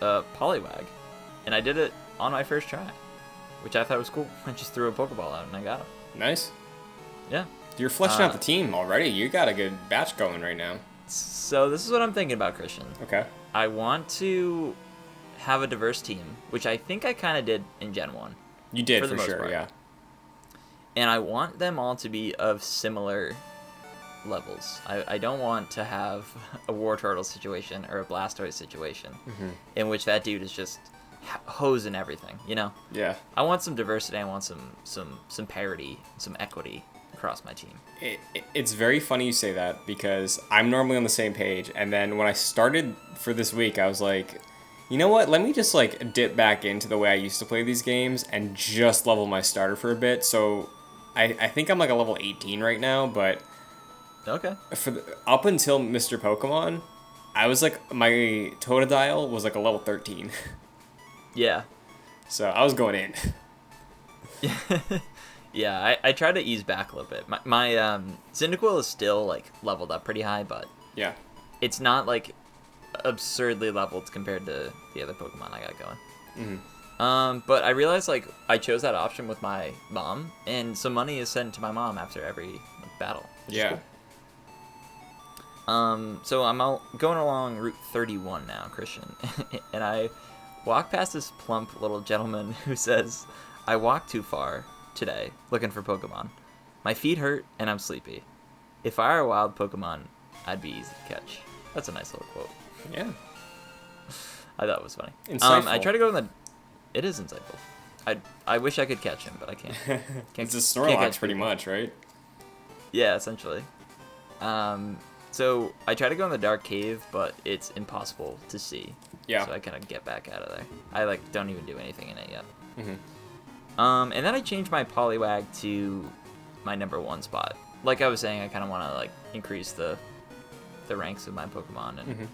Poliwag, and I did it on my first try, which I thought was cool. I just threw a Pokeball out and I got him. Nice. Yeah. You're fleshing out the team already. You got a good batch going right now. So this is what I'm thinking about, Christian. Okay. I want to have a diverse team, which I think I kind of did in Gen 1. You did, For the for most sure, part. yeah. And I want them all to be of similar levels. I don't want to have a Wartortle situation or a Blastoise situation in which that dude is just hosing everything, you know? Yeah. I want some diversity. I want some parity, some equity across my team. It's very funny you say that because I'm normally on the same page, and then when I started for this week, I was like, you know what? Let me just like dip back into the way I used to play these games and just level my starter for a bit. So I think I'm like a level 18 right now, but Okay. Up until Mr. Pokemon, I was like, my Totodile was like a level 13. Yeah. So I was going in. Yeah, I try to ease back a little bit. My Cyndaquil is still like leveled up pretty high, but Yeah. it's not like absurdly leveled compared to the other Pokemon I got going. But I realized like I chose that option with my mom, and some money is sent to my mom after every battle. which is Yeah. cool. So I'm going along Route 31 now, Christian, and I walk past this plump little gentleman who says, "I walked too far today looking for Pokemon. My feet hurt and I'm sleepy. If I were a wild Pokemon, I'd be easy to catch." That's a nice little quote. Yeah. I thought it was funny. Insightful. I try to go in the. It is insightful. I wish I could catch him, but I can't. It's a can't Snorlax catch pretty people. much, right? Yeah, essentially. So I try to go in the dark cave, but it's impossible to see. Yeah. So I kind of get back out of there. I like don't even do anything in it yet. Mhm. And then I changed my Poliwag to my number 1 spot like I was saying, I kind of want to like increase the ranks of my Pokemon and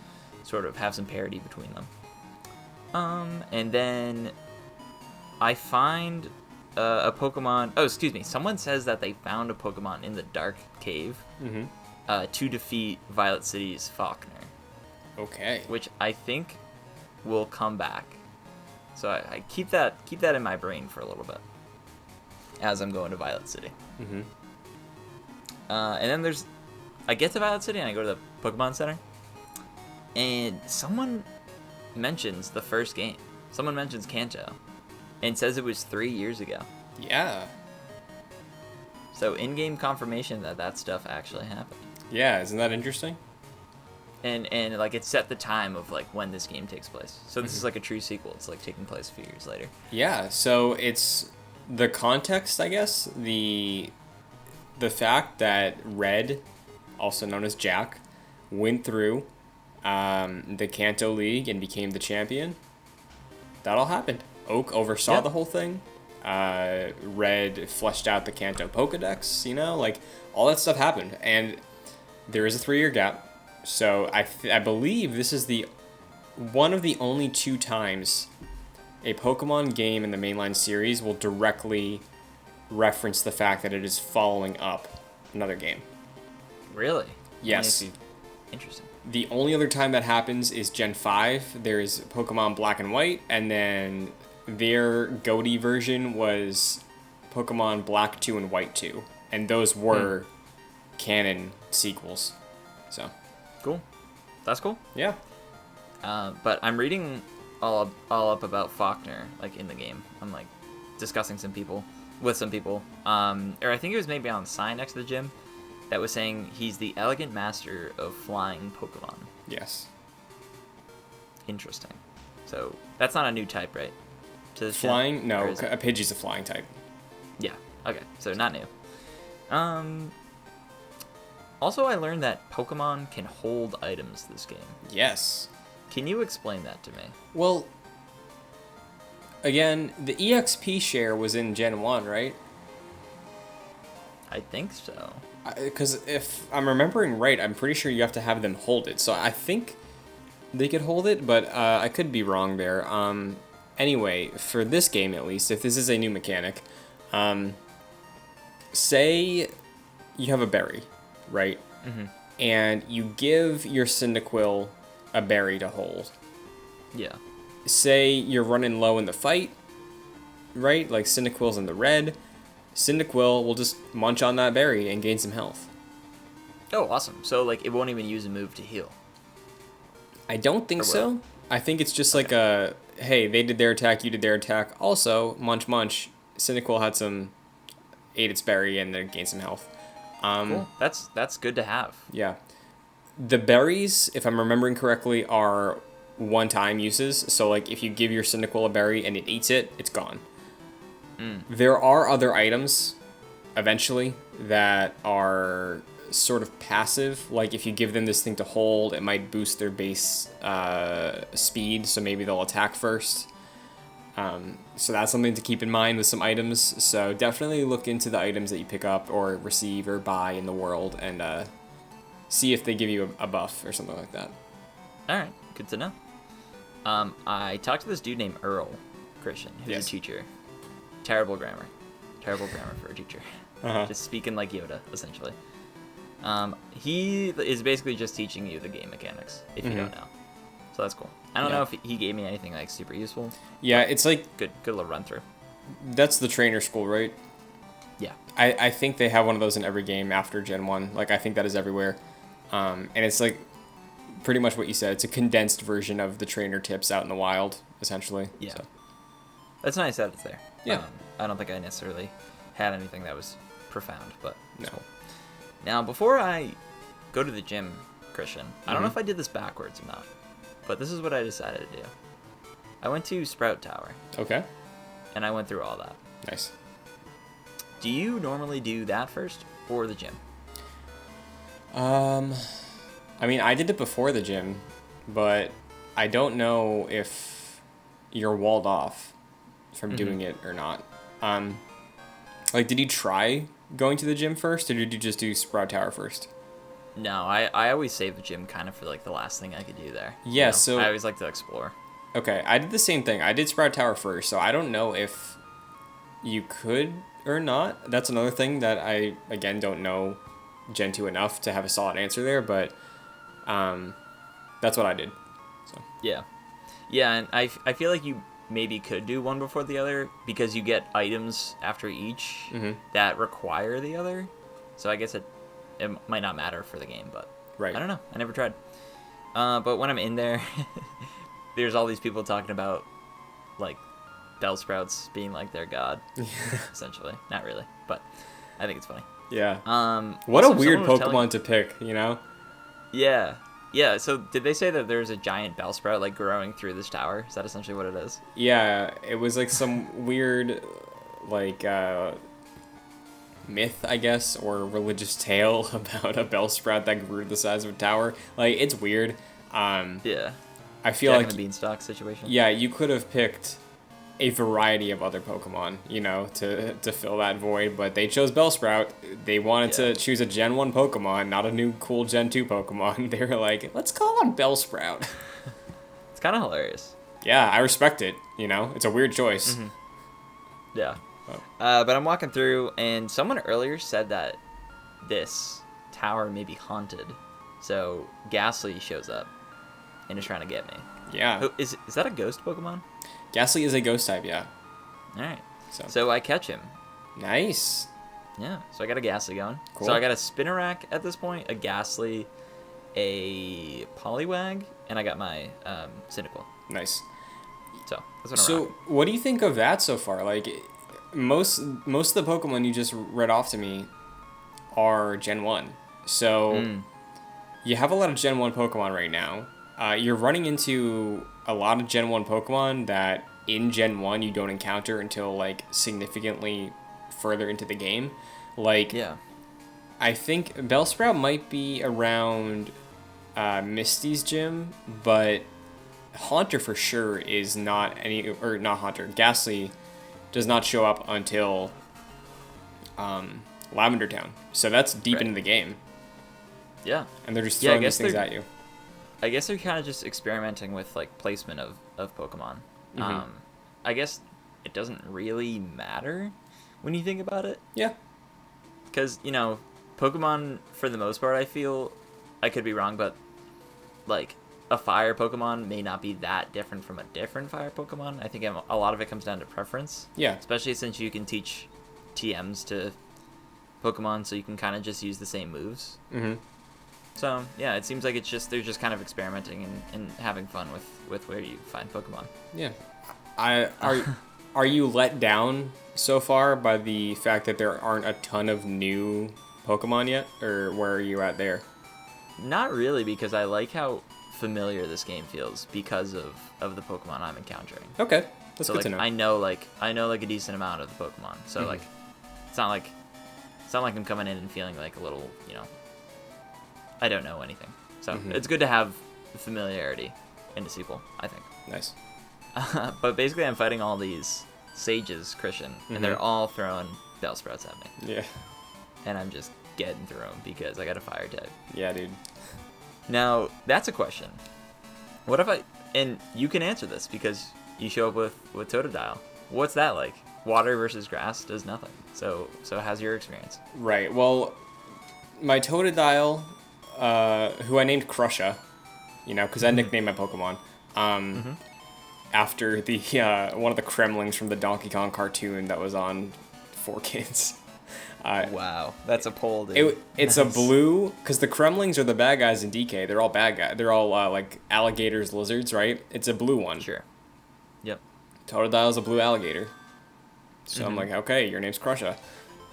sort of have some parity between them. And then I find a Pokemon. Oh, excuse me. Someone says that they found a Pokemon in the Dark Cave to defeat Violet City's Faulkner. Okay. Which I think will come back. So I keep that in my brain for a little bit as I'm going to Violet City. And then I get to Violet City and I go to the Pokemon Center, and someone mentions the first game. Someone mentions Kanto, and says it was 3 years ago. Yeah. So in-game confirmation that stuff actually happened. Yeah, isn't that interesting? And like it set the time of like when this game takes place. So this is like a true sequel. It's like taking place a few years later. Yeah, so it's the context, I guess, the fact that Red, also known as Jack, went through the Kanto League and became the champion. That all happened. Oak oversaw the whole thing. Red fleshed out the Kanto Pokedex, like all that stuff happened. And there is a 3-year gap. So I believe this is one of the only 2 times a Pokemon game in the mainline series will directly reference the fact that it is following up another game. Really? Yes. Interesting. The only other time that happens is Gen 5. There is Pokemon Black and White, and then their GOATY version was Pokemon Black 2 and White 2. And those were canon sequels. So... Cool. That's cool. Yeah. But I'm reading all up about Faulkner, like, in the game. I'm, like, discussing with some people. Or I think it was maybe on the sign next to the gym that was saying he's the elegant master of flying Pokemon. Yes. Interesting. So, that's not a new type, right? To this flying? gym? No, a Pidgey's a flying type. Yeah. Okay. So, not new. Also, I learned that Pokemon can hold items this game. Yes. Can you explain that to me? Well, again, the EXP share was in Gen 1, right? I think so. Because if I'm remembering right, I'm pretty sure you have to have them hold it. So I think they could hold it, but I could be wrong there. Anyway, for this game at least, if this is a new mechanic, say you have a berry, right? And you give your Cyndaquil a berry to hold. Yeah. Say you're running low in the fight, right? Like Cyndaquil's in the red. Cyndaquil will just munch on that berry and gain some health. Oh, awesome. So, like, it won't even use a move to heal. I don't think so. I think it's just like a, hey, they did their attack, you did their attack. Also, munch, munch. Cyndaquil ate its berry and then gained some health. Cool. That's good to have. Yeah. The berries, if I'm remembering correctly, are one-time uses. So, like, if you give your Cyndaquil a berry and it eats it, it's gone. There are other items, eventually, that are sort of passive. Like, if you give them this thing to hold, it might boost their base speed, so maybe they'll attack first. So that's something to keep in mind with some items. So definitely look into the items that you pick up or receive or buy in the world and see if they give you a buff or something like that. All right, good to know. I talked to this dude named Earl Christian, who's a teacher. Terrible grammar for a teacher. Just speaking like Yoda, essentially. He is basically just teaching you the game mechanics, if you don't know. So that's cool. I don't know if he gave me anything like super useful. Yeah, it's like good little run through. That's the trainer school, right? Yeah. I think they have one of those in every game after Gen 1. Like, I think that is everywhere. And it's like pretty much what you said. It's a condensed version of the trainer tips out in the wild, essentially. Yeah. So. That's nice that it's there. Yeah. I don't think I necessarily had anything that was profound, but no. Cool. Now, before I go to the gym, Christian, I don't know if I did this backwards or not, but this is what I decided to do. I went to Sprout Tower. Okay. And I went through all that. Nice. Do you normally do that first or the gym? I mean, I did it before the gym, but I don't know if you're walled off from doing it or not. Like, did you try going to the gym first, or did you just do Sprout Tower first? No, I always save the gym kind of for like the last thing I could do there. Yeah, so I always like to explore. Okay, I did the same thing. I did Sprout Tower first, so I don't know if you could or not. That's another thing that I, again, don't know Gen 2 enough to have a solid answer there, but that's what I did. So. Yeah. Yeah, and I feel like you maybe could do one before the other because you get items after each that require the other. So I guess it might not matter for the game, but right. I don't know. I never tried. But when I'm in there, there's all these people talking about, like, Bellsprouts being, like, their god, essentially. Not really, but I think it's funny. Yeah. What a weird Pokemon to pick, you know? Yeah. Yeah, so did they say that there's a giant Bellsprout, like, growing through this tower? Is that essentially what it is? Yeah, it was, like, some weird, like, myth, I guess, or religious tale about a Bellsprout that grew to the size of a tower. Like, it's weird. Yeah. I feel Jack like and the Beanstalk situation. Yeah, you could have picked a variety of other Pokemon, you know, to fill that void, but they chose Bellsprout. They wanted to choose a Gen 1 Pokemon, not a new cool Gen 2 Pokemon. They were like, let's call on Bellsprout. It's kind of hilarious. Yeah, I respect it, you know? It's a weird choice. Yeah. But I'm walking through, and someone earlier said that this tower may be haunted. So Ghastly shows up and is trying to get me. Yeah. Is that a ghost Pokemon? Ghastly is a ghost type, yeah. Alright. So I catch him. Nice. Yeah. So I got a Ghastly going. Cool. So I got a Spinnerack at this point, a Ghastly, a Poliwag, and I got my Cyndaquil. Nice. So that's what I'm rocking. What do you think of that so far? Like, most of the Pokemon you just read off to me are Gen 1. So you have a lot of Gen 1 Pokemon right now. You're running into a lot of Gen 1 Pokemon that in Gen 1 you don't encounter until, like, significantly further into the game. Like, Yeah. I think Bellsprout might be around Misty's gym, but Haunter for sure is not not Haunter. Ghastly does not show up until Lavender Town. So that's deep into the game. Yeah. And they're just throwing these things at you. I guess they're kind of just experimenting with, like, placement of Pokemon. I guess it doesn't really matter when you think about it. Yeah. Because, you know, Pokemon, for the most part, I feel, I could be wrong, but, like, a fire Pokemon may not be that different from a different fire Pokemon. I think a lot of it comes down to preference. Yeah. Especially since you can teach TMs to Pokemon, so you can kind of just use the same moves. So, yeah, it seems like they're just kind of experimenting and having fun with where you find Pokemon. Yeah. Are you let down so far by the fact that there aren't a ton of new Pokemon yet? Or where are you at there? Not really, because I like how familiar this game feels because of the Pokemon I'm encountering. Okay. That's so, good like, to know. I know like a decent amount of the Pokemon. So like it's not like I'm coming in and feeling like a little, you know, I don't know anything. So it's good to have familiarity in the sequel, I think. Nice. But basically I'm fighting all these sages, Christian, and they're all throwing Bellsprouts at me. Yeah. And I'm just getting through them because I got a fire type. Yeah, dude. Now, that's a question. What if and you can answer this because you show up with Totodile. What's that like? Water versus grass does nothing. So how's your experience? Right. Well, my Totodile, who I named Crusha, you know, because I nicknamed my Pokemon, after the one of the Kremlings from the Donkey Kong cartoon that was on 4Kids. Wow, that's a poll, dude. It's a blue, because the Kremlings are the bad guys in DK. They're all bad guys. They're all like alligators, lizards, right? It's a blue one. Sure. Yep. Totodile's a blue alligator. So I'm like, okay, your name's Crusha.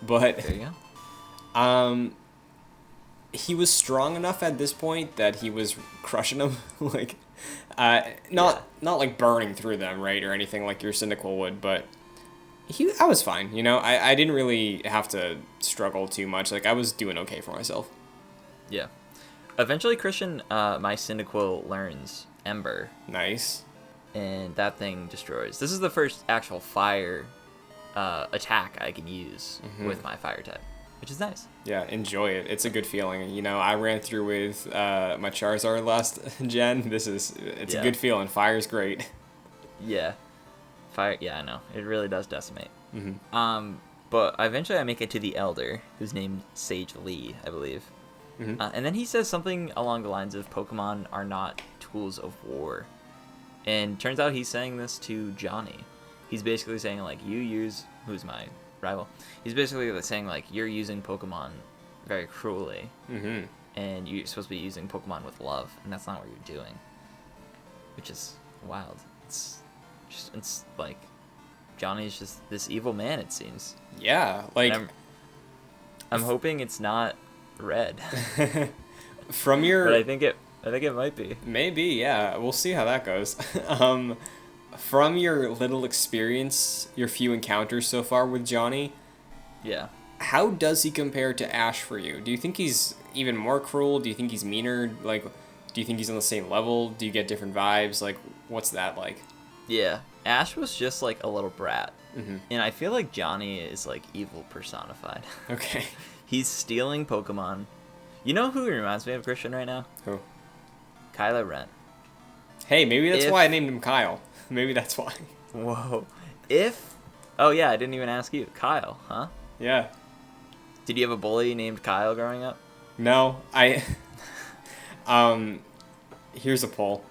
But there you go. He was strong enough at this point that he was crushing them, like, not like burning through them, right, or anything like your Cyndaquil would, but I was fine, you know. I didn't really have to struggle too much. Like, I was doing okay for myself. Yeah. Eventually, Christian, my Cyndaquil learns Ember. Nice. And that thing destroys. This is the first actual fire attack I can use with my fire type. which is nice. Yeah, enjoy it. It's a good feeling. You know, I ran through with my Charizard last gen. It's a good feeling. Fire's great. Yeah. Fire, yeah, I know. It really does decimate. Mm-hmm. But eventually I make it to the Elder, who's named Sage Lee, I believe. Mm-hmm. And then he says something along the lines of Pokemon are not tools of war. And turns out he's saying this to Johnny. He's basically saying, like, who's my rival, he's basically saying, like, you're using Pokemon very cruelly. Mm-hmm. And you're supposed to be using Pokemon with love, and that's not what you're doing. Which is wild. It's like, Johnny's just this evil man, it seems. Yeah, like... I'm hoping it's not red. From your... But I think it might be. Maybe, yeah. We'll see how that goes. From your little experience, your few encounters so far with Johnny... Yeah. How does he compare to Ash for you? Do you think he's even more cruel? Do you think he's meaner? Like, do you think he's on the same level? Do you get different vibes? Like, what's that like? Yeah. Ash was just, like, a little brat. Mm-hmm. And I feel like Johnny is, like, evil personified. Okay. He's stealing Pokemon. You know who he reminds me of, Christian, right now? Who? Kylo Ren. Hey, maybe that's why I named him Kyle. Maybe that's why. Whoa. Oh, yeah, I didn't even ask you. Kyle, huh? Yeah. Did you have a bully named Kyle growing up? No, here's a poll.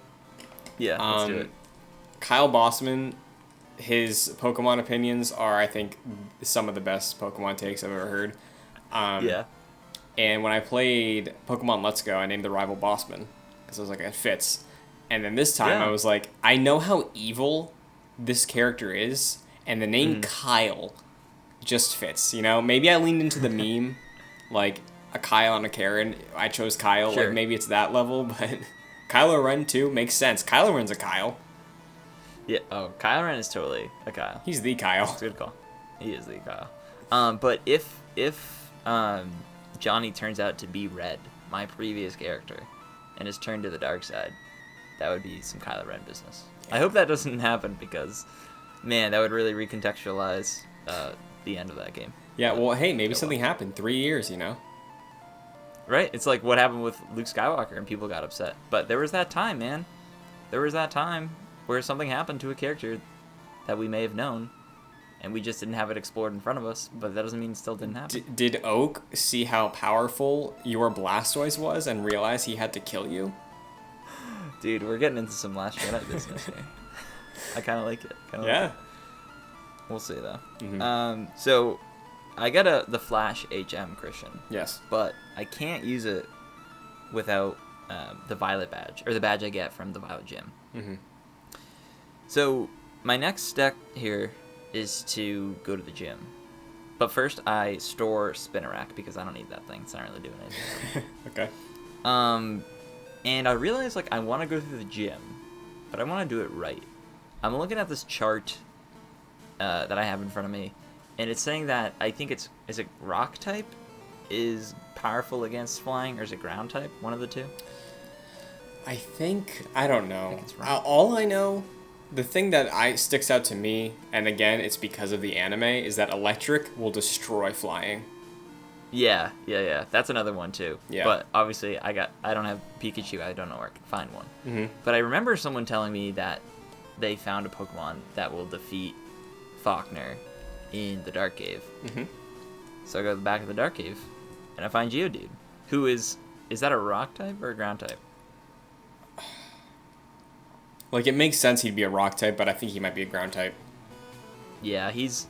Yeah, let's do it. Kyle Bossman, his Pokemon opinions are, I think, some of the best Pokemon takes I've ever heard. Yeah. And when I played Pokemon Let's Go, I named the rival Bossman because I was like, it fits. And then this time I was like, I know how evil this character is, and the name Kyle just fits, you know? Maybe I leaned into the meme, like a Kyle and a Karen. I chose Kyle, Sure. like maybe it's that level, but Kylo Ren too makes sense. Kylo Ren's a Kyle. Yeah. Oh, Kylo Ren is totally a Kyle. He's the Kyle. That's a good call. He is the Kyle. But if Johnny turns out to be Red, my previous character, and is turned to the dark side, that would be some Kylo Ren business. I hope that doesn't happen because, man, that would really recontextualize the end of that game. Yeah, well, hey, maybe something happened. 3 years, you know? Right? It's like what happened with Luke Skywalker and people got upset. But there was that time, man. There was that time where something happened to a character that we may have known, and we just didn't have it explored in front of us, but that doesn't mean it still didn't happen. Did Oak see how powerful your Blastoise was and realize he had to kill you? Dude, we're getting into some Last Jedi business here. I kind of like it. Yeah. We'll see, though. Mm-hmm. So, I got the Flash HM, Christian. Yes. But I can't use it without the Violet badge, or the badge I get from the Violet Gym. Mm-hmm. So, my next step here is to go to the gym. But first, I store Spinnerack, because I don't need that thing. It's not really doing anything. Okay. And I realized, like, I want to go through the gym, but I want to do it right. I'm looking at this chart that I have in front of me, and it's saying that I think is it rock type is powerful against flying, or is it ground type? One of the two? I don't know. I think it's rock. All I know, the thing that sticks out to me, and again, it's because of the anime, is that electric will destroy flying. Yeah. That's another one too. Yeah. But obviously, I don't have Pikachu. I don't know where I can find one. Mm-hmm. But I remember someone telling me that they found a Pokemon that will defeat Faulkner in the Dark Cave. Mm-hmm. So I go to the back of the Dark Cave, and I find Geodude, who is that a rock type or a ground type? Like, it makes sense he'd be a rock type, but I think he might be a ground type. Yeah, he's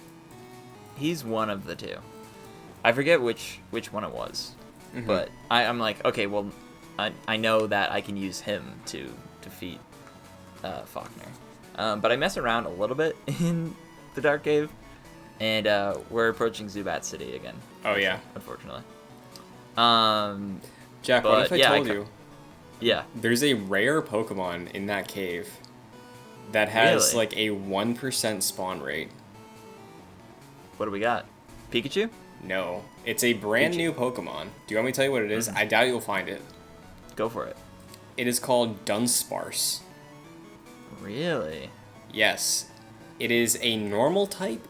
one of the two. I forget which one it was, but I'm like, okay, well, I know that I can use him to defeat Faulkner. But I mess around a little bit in the Dark Cave, and we're approaching Zubat City again. Oh, yeah. Unfortunately. Jack, what if I told you? Yeah. There's a rare Pokemon in that cave that has, Really? like, a 1% spawn rate. What do we got? Pikachu? No. It's a brand new Pokemon. Do you want me to tell you what it is? I doubt you'll find it. Go for it. It is called Dunsparce. Really? Yes. It is a normal type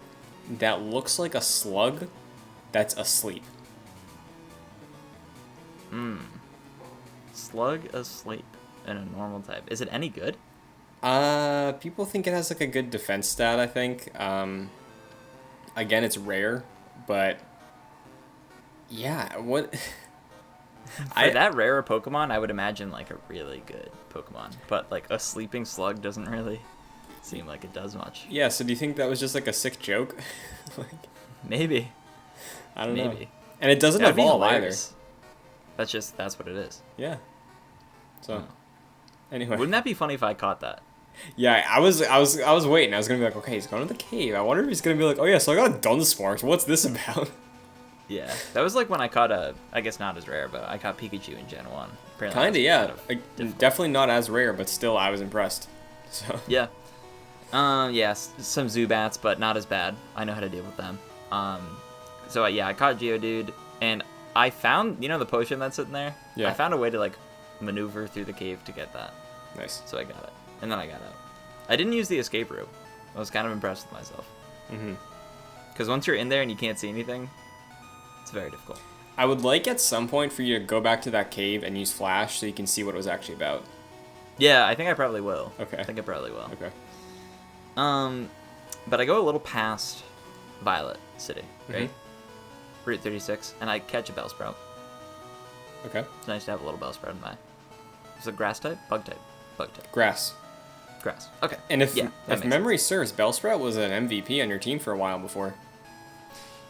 that looks like a slug that's asleep. Slug asleep in a normal type. Is it any good? People think it has like a good defense stat, I think. Again, it's rare, but yeah, what For that rare a Pokemon, I would imagine like a really good Pokemon. But like a sleeping slug doesn't really seem like it does much. Yeah, so do you think that was just like a sick joke? Like, Maybe. I don't know. Maybe. And it doesn't That'd be evolve either. hilarious. That's what it is. Yeah. So Oh. anyway. Wouldn't that be funny if I caught that? Yeah, I was waiting. I was gonna be like, okay, he's going to the cave. I wonder if he's gonna be like, oh yeah, so I got a Dunsparce. What's this about? Yeah. That was like when I caught I guess not as rare, but I caught Pikachu in Gen 1. Apparently Kinda, yeah. difficult. Definitely not as rare, but still, I was impressed. So Yeah. Yeah, some Zubats, but not as bad. I know how to deal with them. So I caught Geodude, and I found, the potion that's sitting there? Yeah. I found a way to, like, maneuver through the cave to get that. nice. So I got it. And then I got out. I didn't use the escape route. I was kind of impressed with myself. Mm-hmm. Because once you're in there and you can't see anything, it's very difficult. I would like at some point for you to go back to that cave and use Flash so you can see what it was actually about. Yeah, I think I probably will. Okay. I think I probably will. Okay. But I go a little past Violet City, right? Mm-hmm. Route 36, and I catch a Bellsprout. Okay. It's nice to have a little Bellsprout in my... Is it grass type? Bug type? Bug type. Grass. Grass. Okay. And if that makes memory serves, Bellsprout was an MVP on your team for a while before.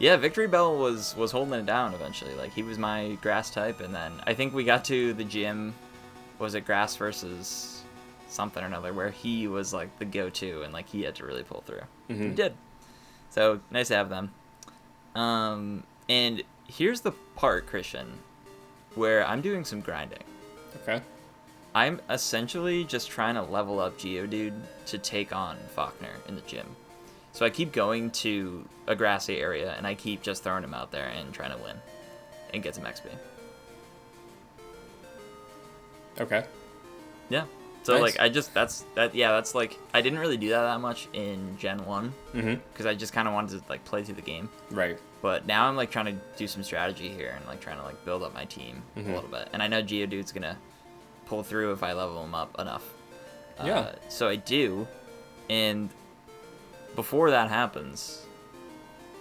Yeah, Victory Bell was holding it down eventually. Like, he was my grass type, and then I think we got to the gym, was it grass versus something or another, where he was, like, the go-to, and, like, he had to really pull through. Mm-hmm. He did. So, nice to have them. And here's the part, Christian, where I'm doing some grinding. Okay. I'm essentially just trying to level up Geodude to take on Faulkner in the gym. So I keep going to a grassy area, and I keep just throwing him out there and trying to win and get some XP. Okay. Yeah. So, Nice. like, that's, like, I didn't really do that much in Gen 1, because I just kind of wanted to, like, play through the game. Right. But now I'm, like, trying to do some strategy here and, like, trying to, like, build up my team a little bit. And I know Geodude's going to pull through if I level him up enough. Yeah. So I do, and before that happens,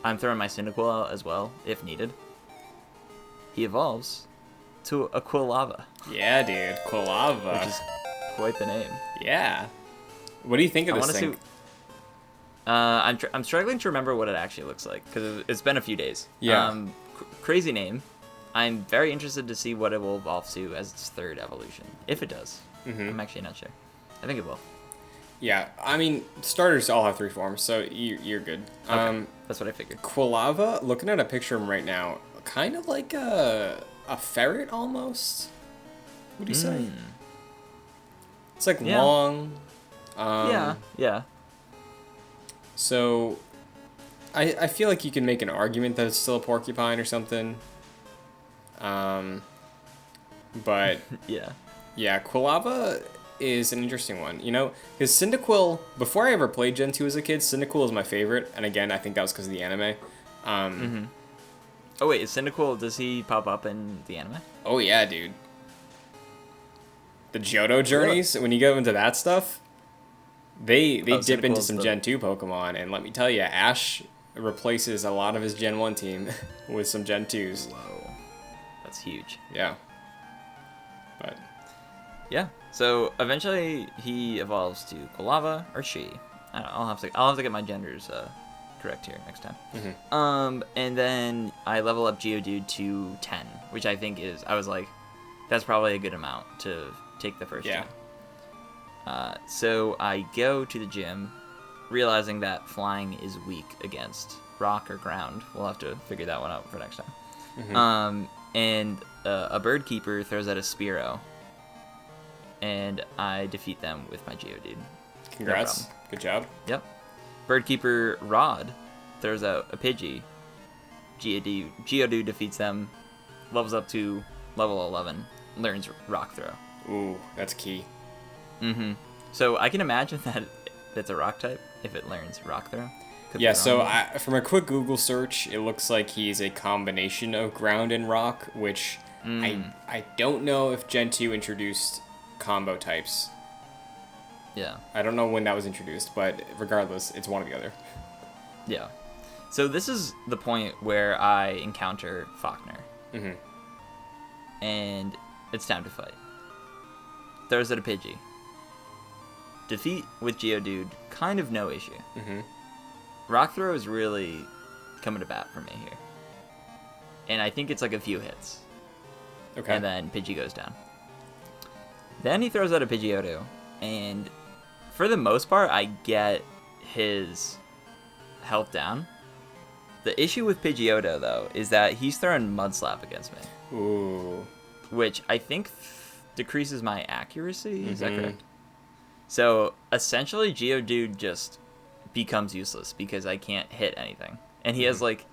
I'm throwing my Cyndaquil out as well, if needed. He evolves to a Quilava, Yeah, dude. Quilava. which is quite the name. Yeah. What do you think of I this want to thing? see. I'm struggling to remember what it actually looks like because it's been a few days. Yeah. Crazy name. I'm very interested to see what it will evolve to as its third evolution, if it does. I'm actually not sure. I think it will. Yeah, I mean, starters all have 3 forms, so you're good. Okay. That's what I figured. Quilava, looking at a picture of him right now, kind of like a ferret almost. What do you say? It's like Yeah. long. Yeah. So, I feel like you can make an argument that it's still a porcupine or something. But Yeah. yeah, Quilava is an interesting one, because Cyndaquil, before I ever played Gen 2 as a kid, Cyndaquil is my favorite, and again, I think that was because of the anime. Oh wait, is Cyndaquil, does he pop up in the anime? Oh yeah, dude. The Johto journeys, when you go into that stuff, they dip into Cyndaquil's some Gen 2 Pokemon, and let me tell you, Ash replaces a lot of his Gen 1 team with some Gen 2s. Whoa. That's huge. Yeah. But Yeah. So eventually he evolves to Quilava or she. I don't know, I'll have to get my genders correct here next time. And then I level up Geodude to 10, which I think I was like, that's probably a good amount to take the first Yeah. gym. So I go to the gym, realizing that flying is weak against rock or ground. We'll have to figure that one out for next time. And a bird keeper throws out a Spearow, and I defeat them with my Geodude. congrats. No Good job. Yep. Birdkeeper Rod throws out a Pidgey. Geodude defeats them, levels up to level 11, learns Rock Throw. Ooh, that's key. So I can imagine that it's a rock type if it learns Rock Throw. Could be Yeah, wrong. so from a quick Google search, it looks like he's a combination of ground and rock, which I don't know if Gen 2 introduced combo types. Yeah. I don't know when that was introduced, but regardless, it's one or the other. Yeah. So this is the point where I encounter Faulkner. Mm-hmm. And it's time to fight. Throws at a Pidgey. Defeat with Geodude, kind of no issue. Mm-hmm. Rock Throw is really coming to bat for me here. And I think it's like a few hits. Okay. And then Pidgey goes down. Then he throws out a Pidgeotto, and for the most part, I get his health down. The issue with Pidgeotto, though, is that he's throwing Mud Slap against me. Ooh. Which I think decreases my accuracy. Is that Mhm. correct? So, essentially, Geodude just becomes useless because I can't hit anything. And he has, like...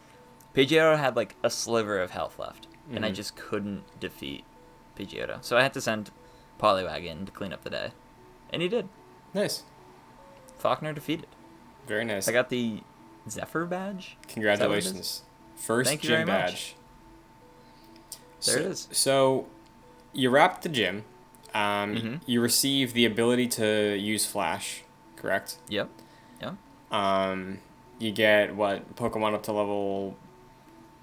Pidgeotto had, like, a sliver of health left. And I just couldn't defeat Pidgeotto. So I had to send Poliwag in to clean up the day. And he did. Nice. Faulkner defeated. Very nice. I got the Zephyr badge. Congratulations. First Thank you gym very much. badge. There it is. So, you wrapped the gym. You receive the ability to use Flash, correct? Yep. You get, what, Pokemon up to level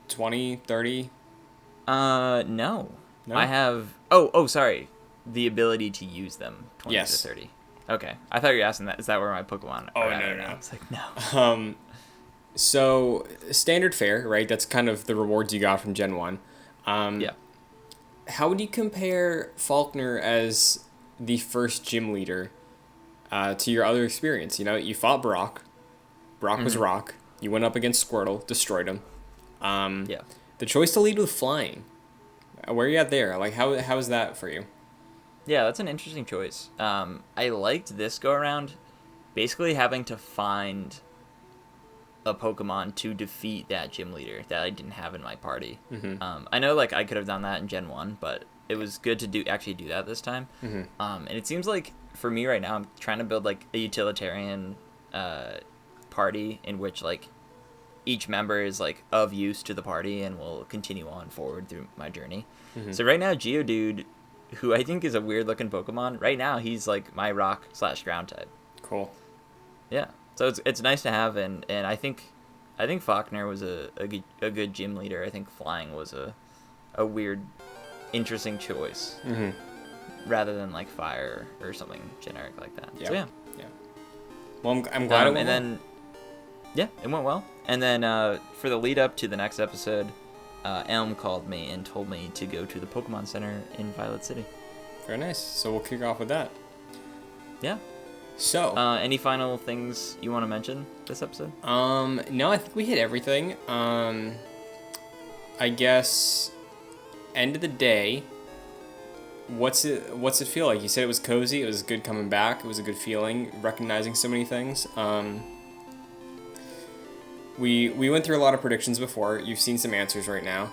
20, 30? No. No? I have... Oh, sorry. The ability to use them. 20 Yes. to 30. Okay. I thought you were asking that. Is that where my Pokemon are Oh, at no, right no. now? It's like, no. So, standard fare, right? That's kind of the rewards you got from Gen 1. Yeah. How would you compare Faulkner as the first gym leader to your other experience? You know, you fought Brock. Brock was Rock. You went up against Squirtle, destroyed him. Yeah. The choice to lead with flying. Where are you at there? Like, how is that for you? Yeah, that's an interesting choice. I liked this go around, basically having to find a Pokemon to defeat that gym leader that I didn't have in my party. I know, like, I could have done that in Gen 1, but it was good to actually do that this time. And it seems like, for me right now, I'm trying to build, like, a utilitarian party in which, like, each member is, like, of use to the party and will continue on forward through my journey. So right now, Geodude, who I think is a weird-looking Pokemon, right now he's, like, my rock/ground type. Cool. Yeah. So it's nice to have, and I think Faulkner was a good gym leader. I think flying was a weird, interesting choice, rather than like fire or something generic like that. Yeah. So yeah. Well, I'm glad it went and well. then yeah, it went well. And then for the lead up to the next episode, Elm called me and told me to go to the Pokemon Center in Violet City. Very nice. So we'll kick off with that. Yeah. So, any final things you want to mention this episode? no, I think we hit everything. I guess, end of the day, what's it feel like? You said it was cozy. It was good coming back. It was a good feeling, recognizing so many things. We went through a lot of predictions before. You've seen some answers right now.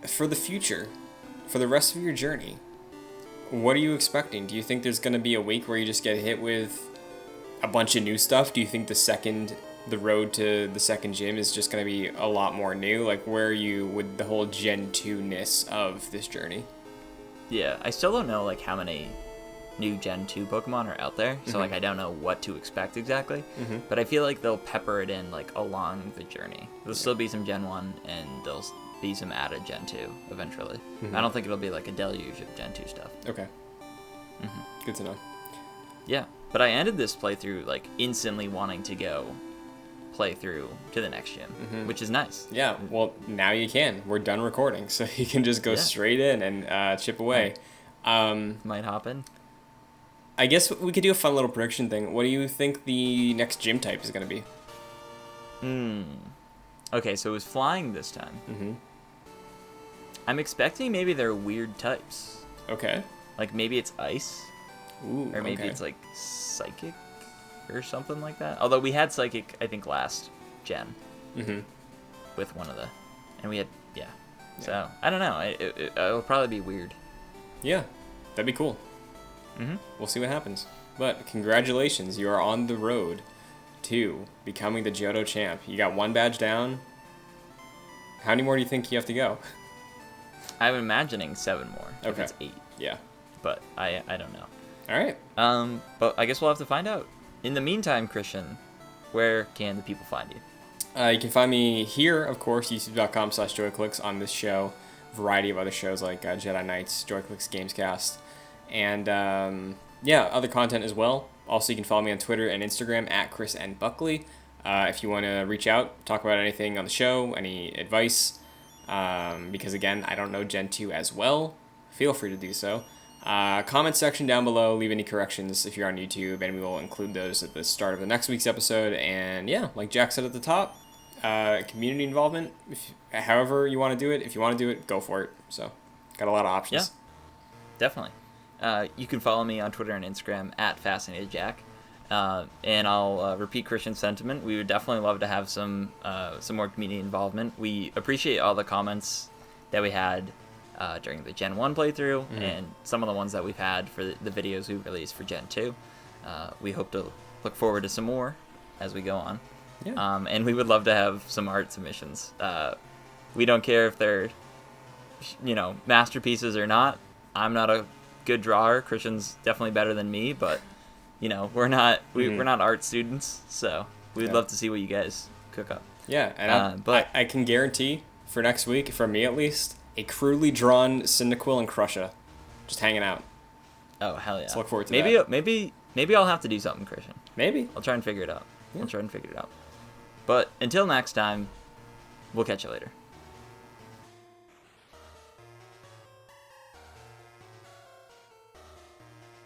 For the future, for the rest of your journey, what are you expecting? Do you think there's going to be a week where you just get hit with a bunch of new stuff? Do you think the road to the second gym is just going to be a lot more new? Like, where are you with the whole Gen 2-ness of this journey? Yeah, I still don't know, like, how many new Gen 2 Pokemon are out there, so, like, I don't know what to expect exactly, but I feel like they'll pepper it in, like, along the journey. There'll still be some Gen 1, and there'll be some added Gen 2 eventually. I don't think it'll be, like, a deluge of Gen 2 stuff. Okay. Good to know. Yeah, but I ended this playthrough, like, instantly wanting to go play through to the next gym, which is nice. Yeah, well, now you can. We're done recording, so you can just go straight in and chip away. Might hop in. I guess we could do a fun little prediction thing. What do you think the next gym type is going to be? Okay, so it was flying this time. I'm expecting maybe they're weird types. Okay. Like, maybe it's ice. Ooh, Or maybe okay. it's, like, psychic or something like that. Although we had psychic, I think, last gen. With one of the... And we had... Yeah. So, I don't know. It'll probably be weird. Yeah, that'd be cool. We'll see what happens. But congratulations, you are on the road to becoming the Johto champ. You got one badge down. How many more do you think you have to go? I'm imagining 7 more. If Okay. it's 8. Yeah. But I don't know. All right. But I guess we'll have to find out. In the meantime, Christian, where can the people find you? You can find me here, of course, youtube.com/joyclicks on this show, variety of other shows like Jedi Knights, Joyclicks Gamescast, and other content as well. Also, you can follow me on Twitter and Instagram at Chris and Buckley. If you want to reach out, talk about anything on the show, any advice, because again, I don't know Gen 2 as well, feel free to do so. Comment section down below, leave any corrections if you're on YouTube, and we will include those at the start of the next week's episode. And yeah, like Jack said at the top, community involvement, however you want to do it. If you want to do it, go for it. So, got a lot of options. Yeah, definitely. You can follow me on Twitter and Instagram at FascinatedJack. And I'll repeat Christian's sentiment. We would definitely love to have some more community involvement. We appreciate all the comments that we had during the Gen 1 playthrough, and some of the ones that we've had for the videos we released for Gen 2. We hope to look forward to some more as we go on. Yeah. And we would love to have some art submissions. We don't care if they're, masterpieces or not. I'm not a good drawer. Christian's definitely better than me, but we're not we're not art students, so we'd love to see what you guys cook up. Yeah, and I can guarantee for next week, for me at least, a crudely drawn Cyndaquil and Crusha, just hanging out. Oh hell yeah! So look forward to that. Maybe I'll have to do something, Christian. Maybe I'll try and figure it out. But until next time, we'll catch you later.